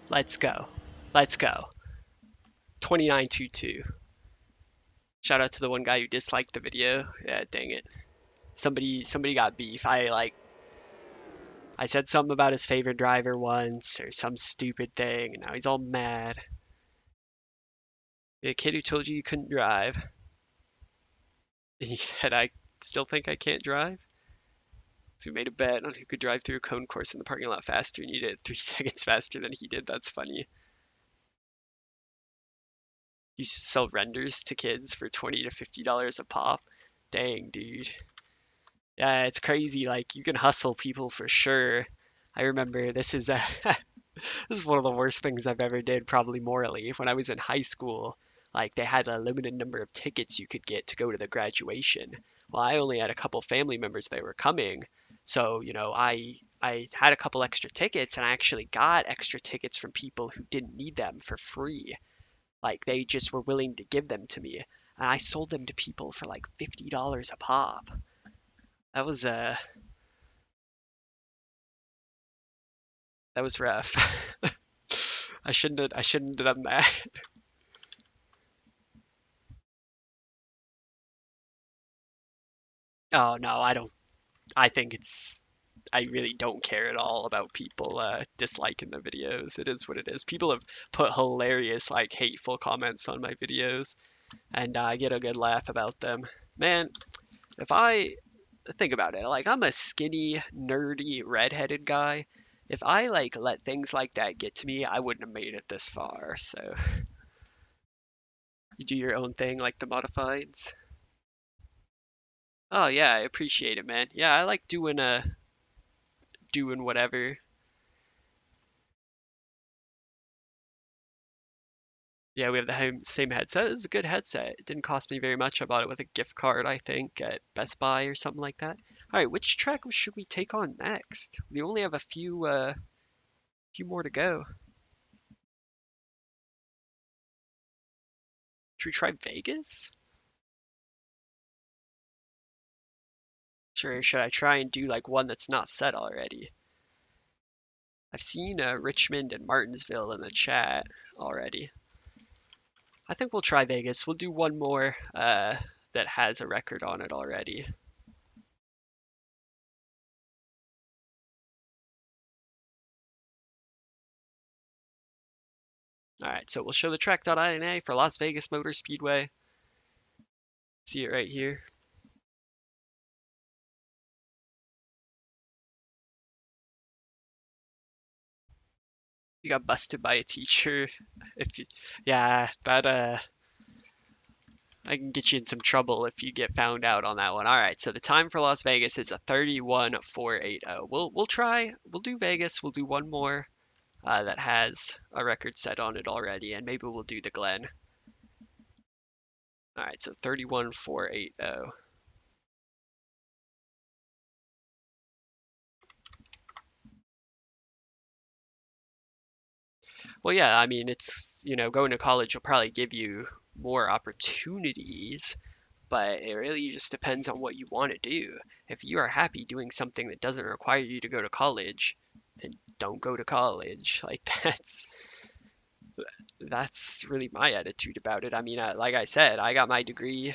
A: Let's go. Let's go. 2922. Shout out to the one guy who disliked the video. Yeah, dang it. Somebody got beef. I said something about his favorite driver once, or some stupid thing, and now he's all mad. The kid who told you couldn't drive. And he said, I still think I can't drive? So we made a bet on who could drive through a cone course in the parking lot faster, and you did it 3 seconds faster than he did. That's funny. You used to sell renders to kids for $20 to $50 a pop. Dang, dude. Yeah, it's crazy. Like, you can hustle people for sure. I remember this is this is one of the worst things I've ever did, probably morally. When I was in high school, like they had a limited number of tickets you could get to go to the graduation. Well, I only had a couple family members that were coming. So, you know, I had a couple extra tickets and I actually got extra tickets from people who didn't need them for free. Like they just were willing to give them to me. And I sold them to people for like $50 a pop. That was that was rough. I shouldn't have done that. Oh no, I don't. I think I really don't care at all about people disliking the videos. It is what it is. People have put hilarious, like, hateful comments on my videos, and I get a good laugh about them. Man, if I think about it, like, I'm a skinny, nerdy, redheaded guy. If I, like, let things like that get to me, I wouldn't have made it this far, so you do your own thing, like the modifieds. Oh yeah, I appreciate it, man. Yeah, I like doing whatever. Yeah, we have the same headset. It's a good headset. It didn't cost me very much. I bought it with a gift card, I think, at Best Buy or something like that. Alright, which track should we take on next? We only have a few more to go. Should we try Vegas? Sure, should I try and do like one that's not set already? I've seen Richmond and Martinsville in the chat already. I think we'll try Vegas. We'll do one more that has a record on it already. Alright, so we'll show the track.ina for Las Vegas Motor Speedway. See it right here. You got busted by a teacher. Yeah, that I can get you in some trouble if you get found out on that one. All right, so the time for Las Vegas is a 31.480. We'll do Vegas. We'll do one more that has a record set on it already, and maybe we'll do the Glen. All right, so 31.480. Well, yeah, I mean, it's, going to college will probably give you more opportunities, but it really just depends on what you want to do. If you are happy doing something that doesn't require you to go to college, then don't go to college. Like that's really my attitude about it. I mean, like I said, I got my degree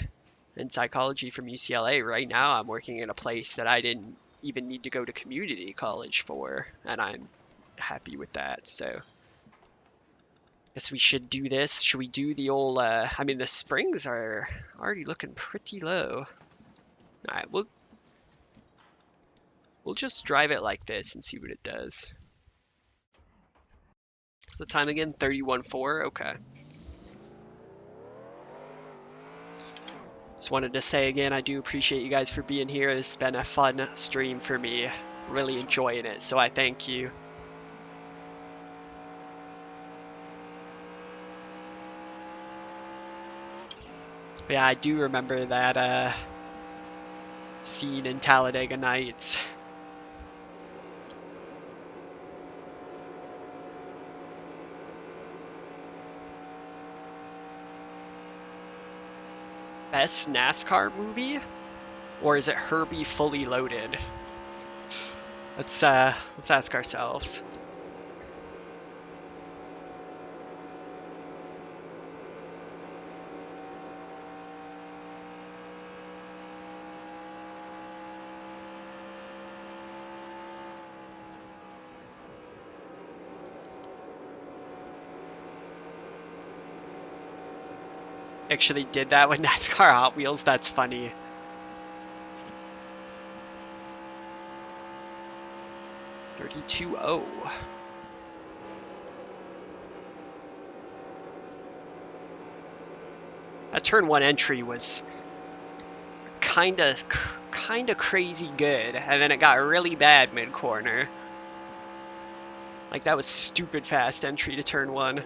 A: in psychology from UCLA. Right now, I'm working in a place that I didn't even need to go to community college for, and I'm happy with that. So guess we should do this. Should we do the old, I mean, the springs are already looking pretty low. All right, we'll just drive it like this and see what it does. What's the time again? 31.4? Okay. Just wanted to say again, I do appreciate you guys for being here. It's been a fun stream for me. Really enjoying it, so I thank you. Yeah, I do remember that scene in Talladega Nights. Best NASCAR movie? Or is it Herbie Fully Loaded? Let's ask ourselves. Actually did that with NASCAR Hot Wheels. That's funny. .32.0. That turn one entry was kinda crazy good, and then it got really bad mid-corner. Like, that was stupid fast entry to turn one.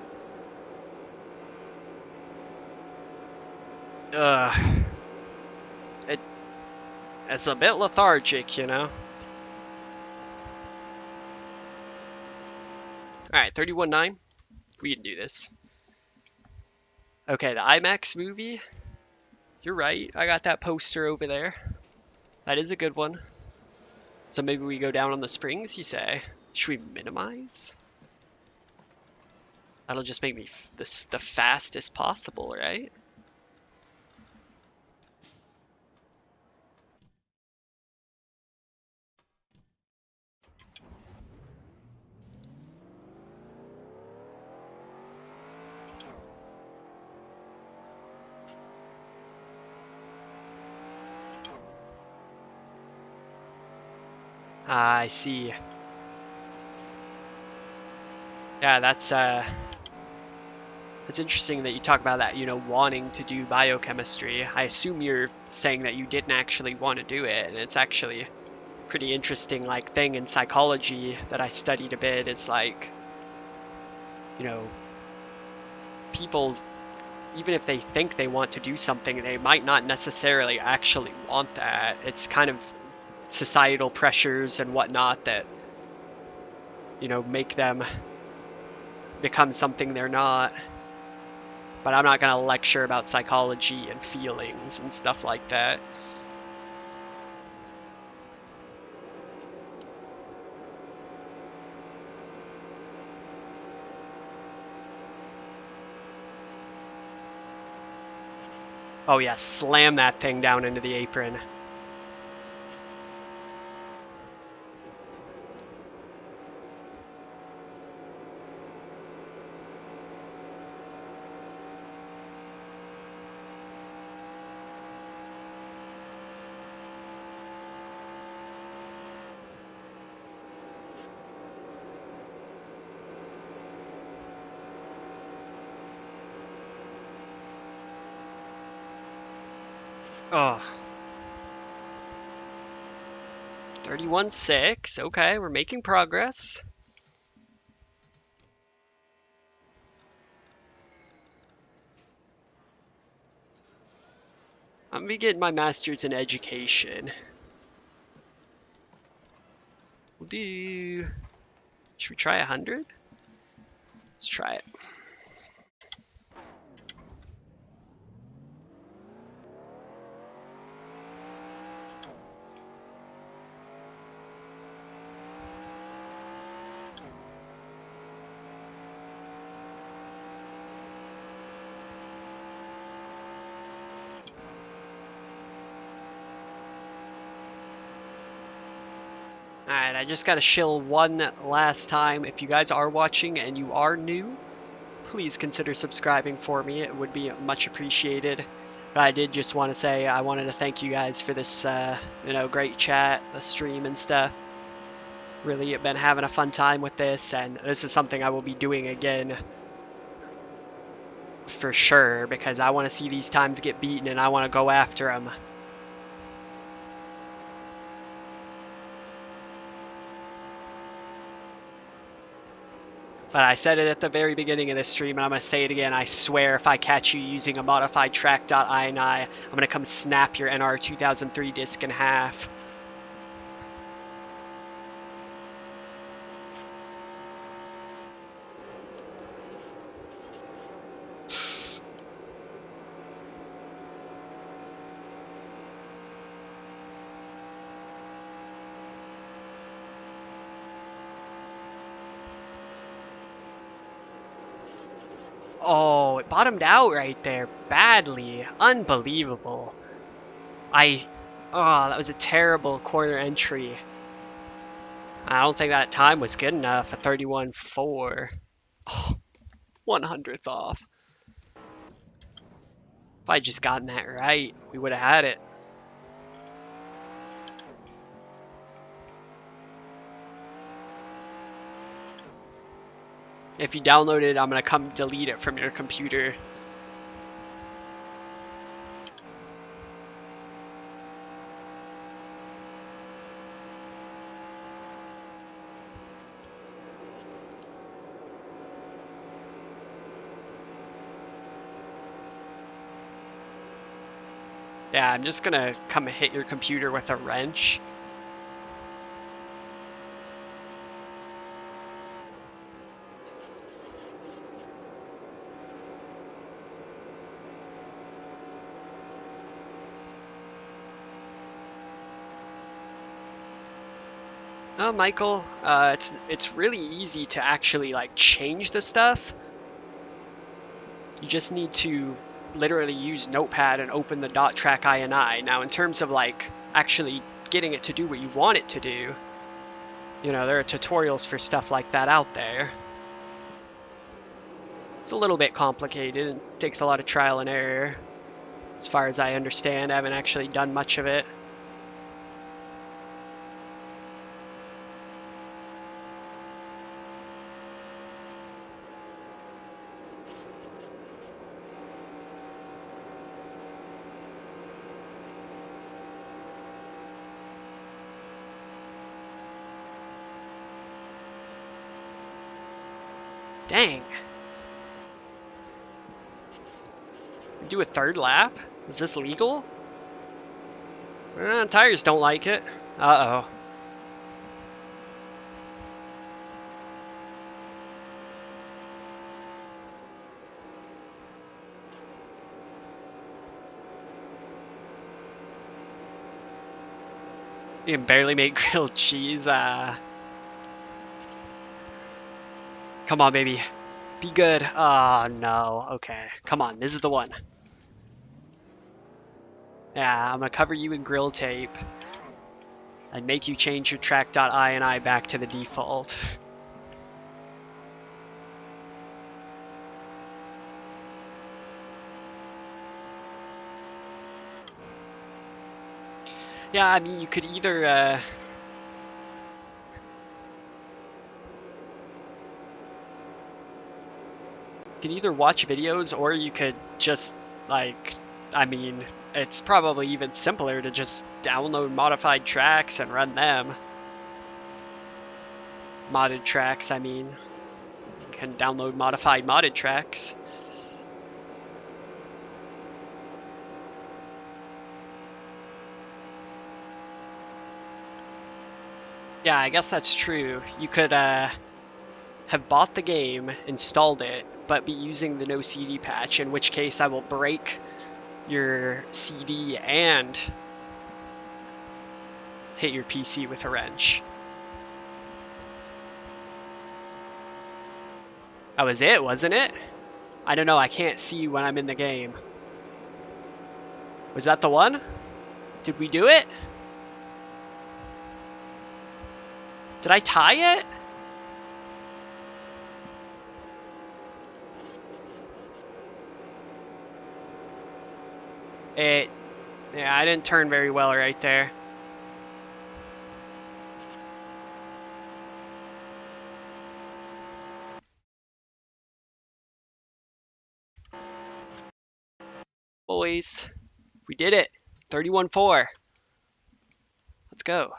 A: It's a bit lethargic, you know? Alright, 31.9. We can do this. Okay, the IMAX movie. You're right, I got that poster over there. That is a good one. So maybe we go down on the springs, you say? Should we minimize? That'll just make me the fastest possible, right? I see. Yeah, that's interesting that you talk about that, wanting to do biochemistry. I assume you're saying that you didn't actually want to do it, and it's actually a pretty interesting thing in psychology that I studied a bit. Is people, even if they think they want to do something, they might not necessarily actually want that. It's kind of societal pressures and whatnot that, you know, make them become something they're not. But I'm not going to lecture about psychology and feelings and stuff like that. Oh yeah, slam that thing down into the apron. Oh. 31.6. Okay, we're making progress. I'm gonna be getting my master's in education. We'll do... Should we try 100? Let's try it. Alright, I just gotta shill one last time. If you guys are watching and you are new, please consider subscribing for me. It would be much appreciated. But I did just want to say I wanted to thank you guys for this, you know, great chat, the stream and stuff. Really been having a fun time with this, and this is something I will be doing again for sure, because I want to see these times get beaten and I want to go after them. But I said it at the very beginning of this stream, and I'm going to say it again. I swear if I catch you using a modified track.ini, I'm going to come snap your NR2003 disc in half. Oh, it bottomed out right there. Badly. Unbelievable. Oh, that was a terrible corner entry. I don't think that time was good enough. A 31.4. Oh, 100th off. If I just gotten that right, we would have had it. If you download it, I'm going to come delete it from your computer. Yeah, I'm just going to come hit your computer with a wrench. Oh, Michael, it's really easy to actually like change the stuff. You just need to literally use Notepad and open the .track.ini. Now, in terms of like actually getting it to do what you want it to do, you know, there are tutorials for stuff like that out there. It's a little bit complicated and takes a lot of trial and error. As far as I understand, I haven't actually done much of it. Dang. Do a third lap? Is this legal? Tires don't like it. Uh-oh. You can barely make grilled cheese. Come on, baby. Be good. Oh, no. Okay. Come on. This is the one. Yeah, I'm gonna cover you in grill tape and make you change your track.ini back to the default. Yeah, I mean, you could either, watch videos or you could just, like, I mean, it's probably even simpler to just download modified tracks and run them. Modded tracks, I mean. You can download modified modded tracks. Yeah, I guess that's true. You could have bought the game, installed it, but be using the no CD patch, in which case I will break your CD and hit your PC with a wrench. That was it, wasn't it? I don't know, I can't see when I'm in the game. Was that the one? Did we do it? Did I tie it? Yeah, I didn't turn very well right there. Boys, we did it. 31-4. Let's go.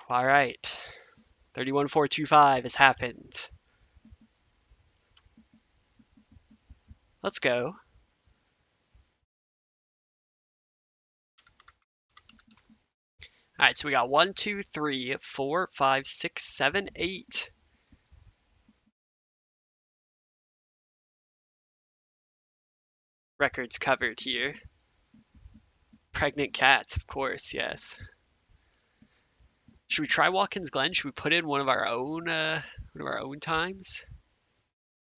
A: All right. 31-4-2-5 has happened. Let's go. All right, so we got 1, 2, 3, 4, 5, 6, 7, 8. Records covered here. Pregnant cats, of course, yes. Should we try Watkins Glen? Should we put in one of our own times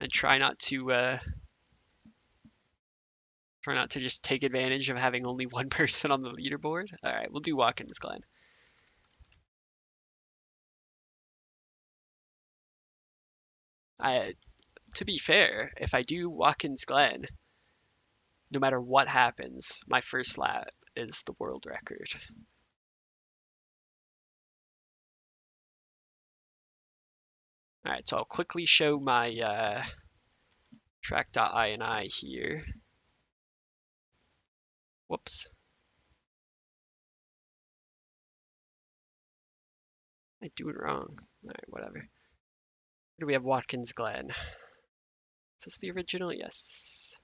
A: and try not to just take advantage of having only one person on the leaderboard? All right, we'll do Watkins Glen. To be fair, if I do Watkins Glen, no matter what happens, my first lap is the world record. All right, so I'll quickly show my track.ini here. Whoops. I do it wrong. All right, whatever. Where do we have Watkins Glen? Is this the original? Yes.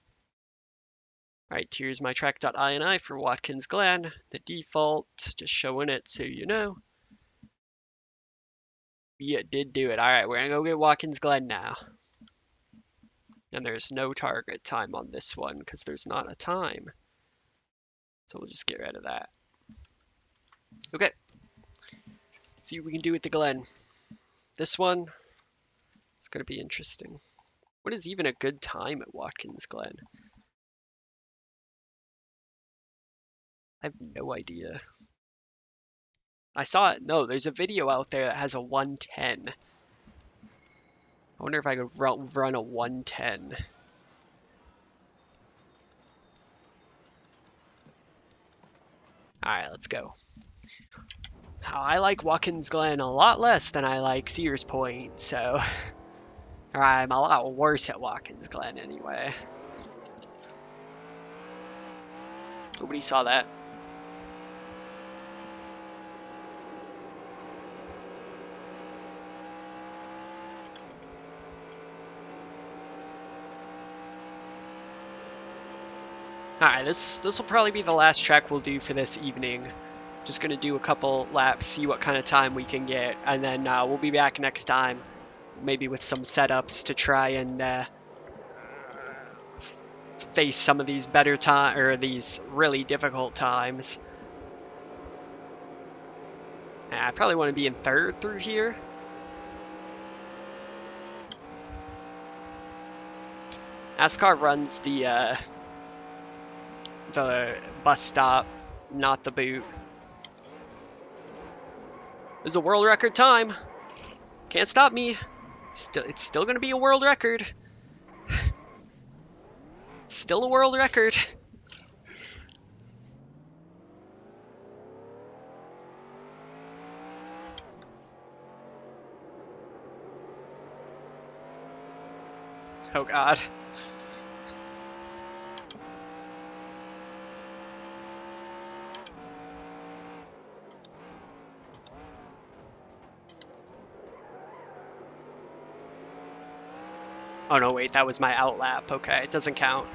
A: All right, here's my track.ini for Watkins Glen. The default, just showing it so you know. Yeah, did do it. All right, we're gonna go get Watkins Glen now. And there's no target time on this one because there's not a time. So we'll just get rid of that. Okay. See what we can do with the Glen. This one is going to be interesting. What is even a good time at Watkins Glen? I have no idea. I saw it. No, there's a video out there that has a 110. I wonder if I could run a 110. Alright, let's go. I like Watkins Glen a lot less than I like Sears Point, so I'm a lot worse at Watkins Glen anyway. Nobody saw that. Alright, this will probably be the last track we'll do for this evening. Just gonna do a couple laps, see what kind of time we can get, and then we'll be back next time, maybe with some setups to try and face some of these better time or these really difficult times. I probably want to be in third through here. NASCAR runs the bus stop, not the boot. This is a world record time. Can't stop me. It's still gonna be a world record. Still a world record. Oh God. Oh no, wait, that was my outlap. Okay, it doesn't count.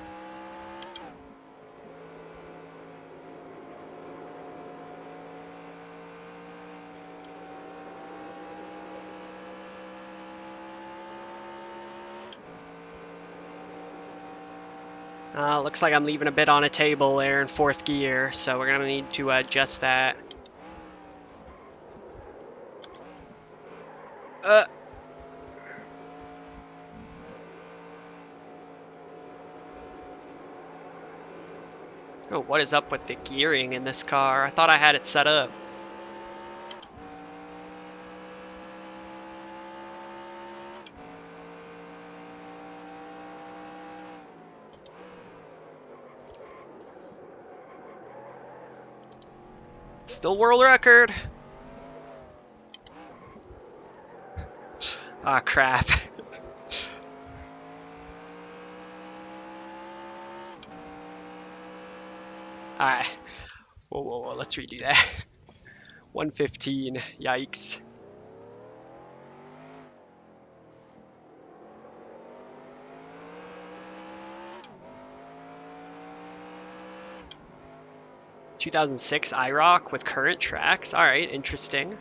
A: Looks like I'm leaving a bit on a table there in fourth gear, so we're gonna need to adjust that. Oh, what is up with the gearing in this car? I thought I had it set up. Still world record. Ah, crap. Alright. Whoa, let's redo that. 115, yikes. ...2006 IROC with current tracks. Alright, interesting.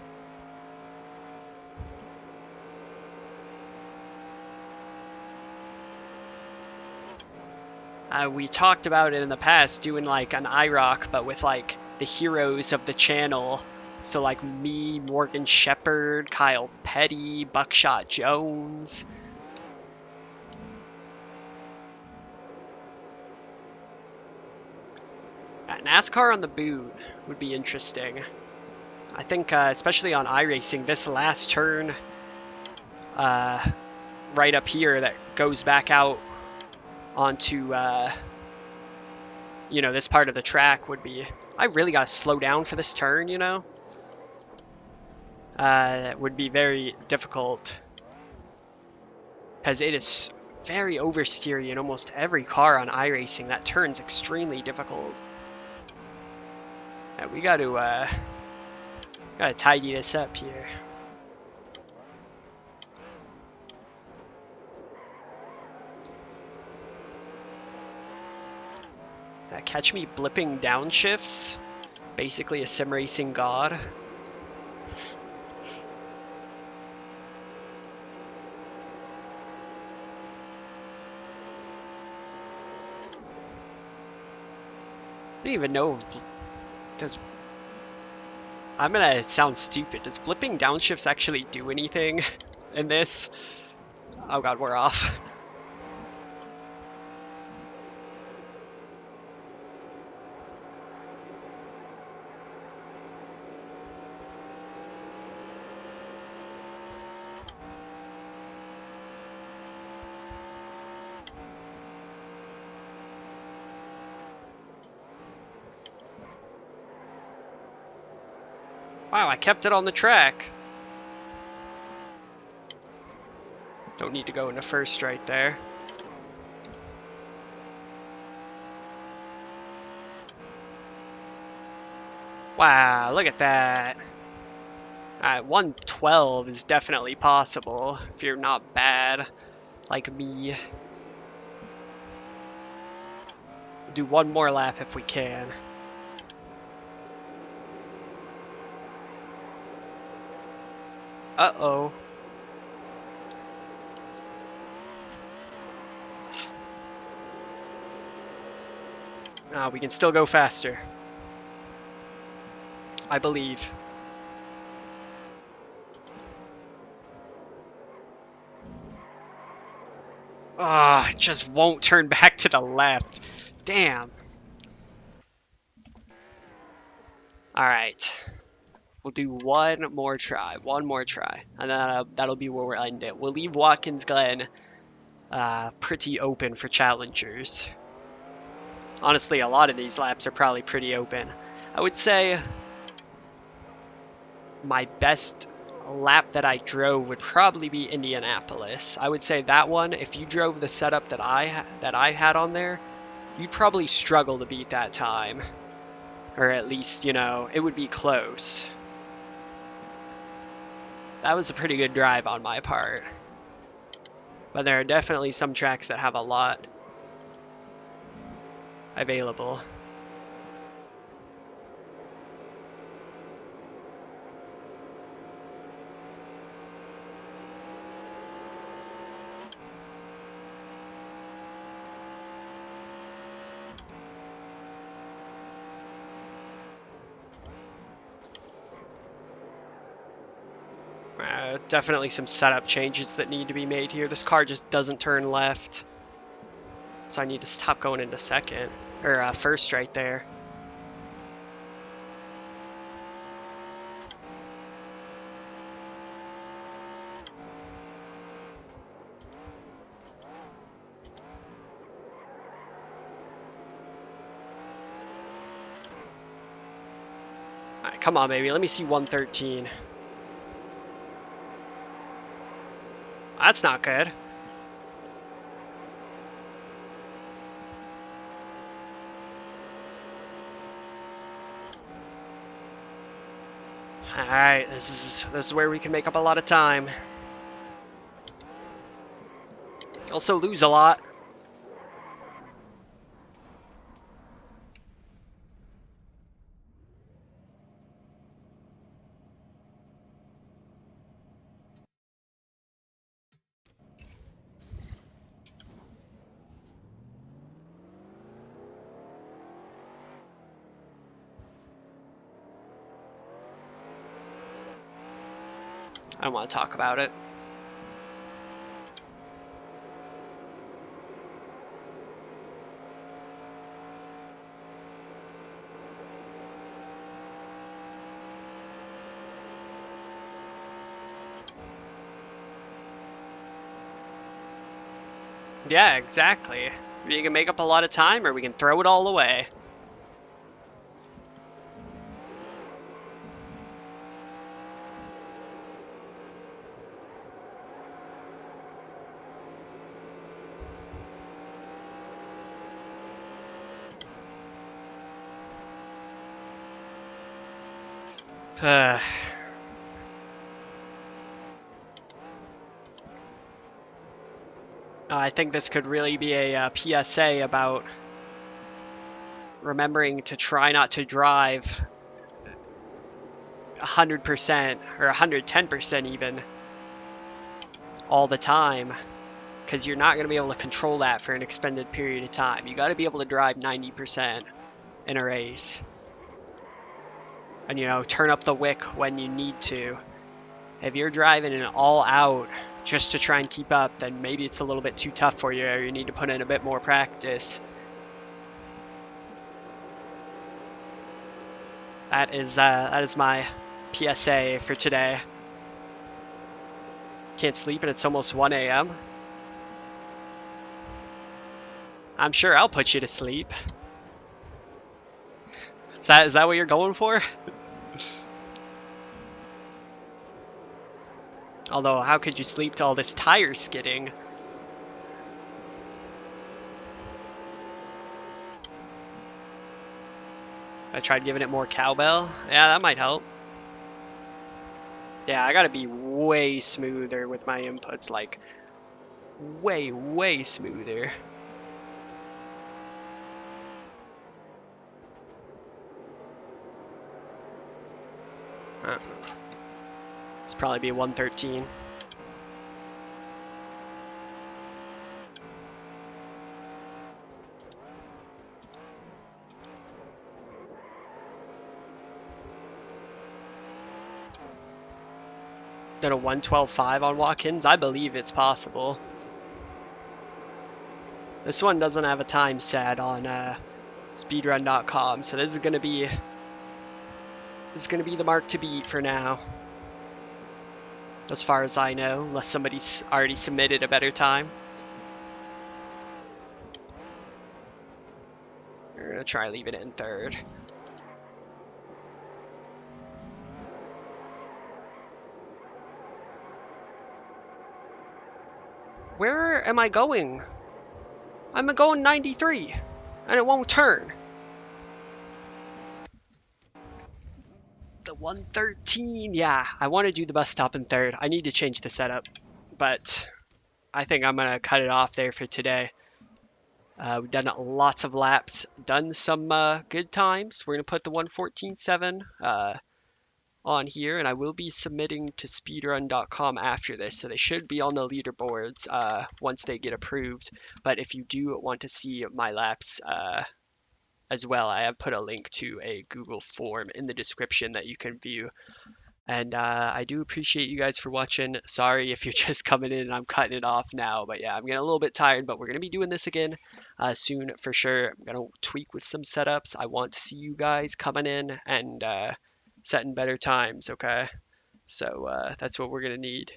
A: We talked about it in the past, doing like an IROC, but with like the heroes of the channel. So like me, Morgan Shepherd, Kyle Petty, Buckshot Jones. NASCAR on the boot would be interesting. I think especially on iRacing, this last turn right up here that goes back out onto you know, this part of the track would be... I really gotta slow down for this turn, you know? It would be very difficult because it is very oversteery in almost every car on iRacing. That turn's extremely difficult. We gotta tidy this up here. Catch me blipping downshifts. Basically a SimRacing god. I don't even know if does... I'm gonna sound stupid. Does blipping downshifts actually do anything in this? Oh god, we're off. Wow, I kept it on the track. Don't need to go into first right there. Wow, look at that. Alright, 112 is definitely possible if you're not bad like me. do one more lap if we can. Uh-oh. We can still go faster. I believe. It just won't turn back to the left. Damn. Alright. We'll do one more try. And then that'll be where we'll end it. We'll leave Watkins Glen pretty open for challengers. Honestly, a lot of these laps are probably pretty open. I would say my best lap that I drove would probably be Indianapolis. I would say that one, if you drove the setup that I had on there, you'd probably struggle to beat that time. Or at least, you know, it would be close. That was a pretty good drive on my part. But there are definitely some tracks that have a lot available. Definitely some setup changes that need to be made here. This car just doesn't turn left. So I need to stop going into second, or first right there. Alright, come on, baby. Let me see 113. That's not good. Alright, this is where we can make up a lot of time. Also lose a lot. I don't want to talk about it. Yeah, exactly. We can make up a lot of time or we can throw it all away. I think this could really be a PSA about remembering to try not to drive 100% or 110% even all the time, because you're not going to be able to control that for an extended period of time. You got to be able to drive 90% in a race. And, you know, turn up the wick when you need to. If you're driving an all out just to try and keep up, then maybe it's a little bit too tough for you, or you need to put in a bit more practice. That is my PSA for today. Can't sleep and it's almost 1 a.m. I'm sure I'll put you to sleep. Is that what you're going for? Although, how could you sleep to all this tire skidding? I tried giving it more cowbell. Yeah, that might help. Yeah, I gotta be way smoother with my inputs, like way, way smoother. It's probably be 113. Did a 112.5 on Watkins? I believe it's possible. This one doesn't have a time set on speedrun.com, so this is gonna be the mark to beat for now, as far as I know, unless somebody's already submitted a better time. We're gonna try leaving it in third. Where am I going? I'm going 93, and it won't turn. The 113, yeah, I want to do the bus stop in third. I need to change the setup, but I think I'm gonna cut it off there for today. We've done lots of laps, done some good times. We're gonna put the 114.7 on here, and I will be submitting to speedrun.com after this, so they should be on the leaderboards once they get approved. But if you do want to see my laps as well, I have put a link to a Google form in the description that you can view. And I do appreciate you guys for watching. Sorry if you're just coming in and I'm cutting it off now, but yeah, I'm getting a little bit tired, but we're going to be doing this again soon for sure. I'm going to tweak with some setups. I want to see you guys coming in and setting better times, okay? So that's what we're going to need.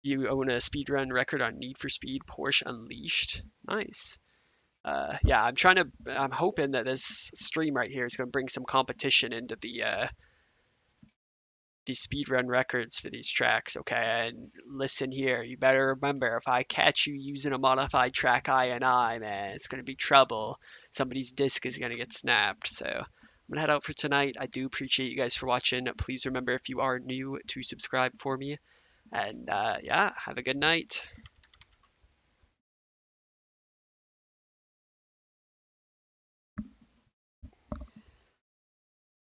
A: You own a speedrun record on Need for Speed Porsche Unleashed. Nice. Yeah, I'm hoping that this stream right here is going to bring some competition into these speedrun records for these tracks, okay? And listen here, you better remember, if I catch you using a modified track INI, man, it's gonna be trouble. Somebody's disc is gonna get snapped. So I'm gonna head out for tonight. I do appreciate you guys for watching. Please remember, if you are new, to subscribe for me. And yeah, have a good night.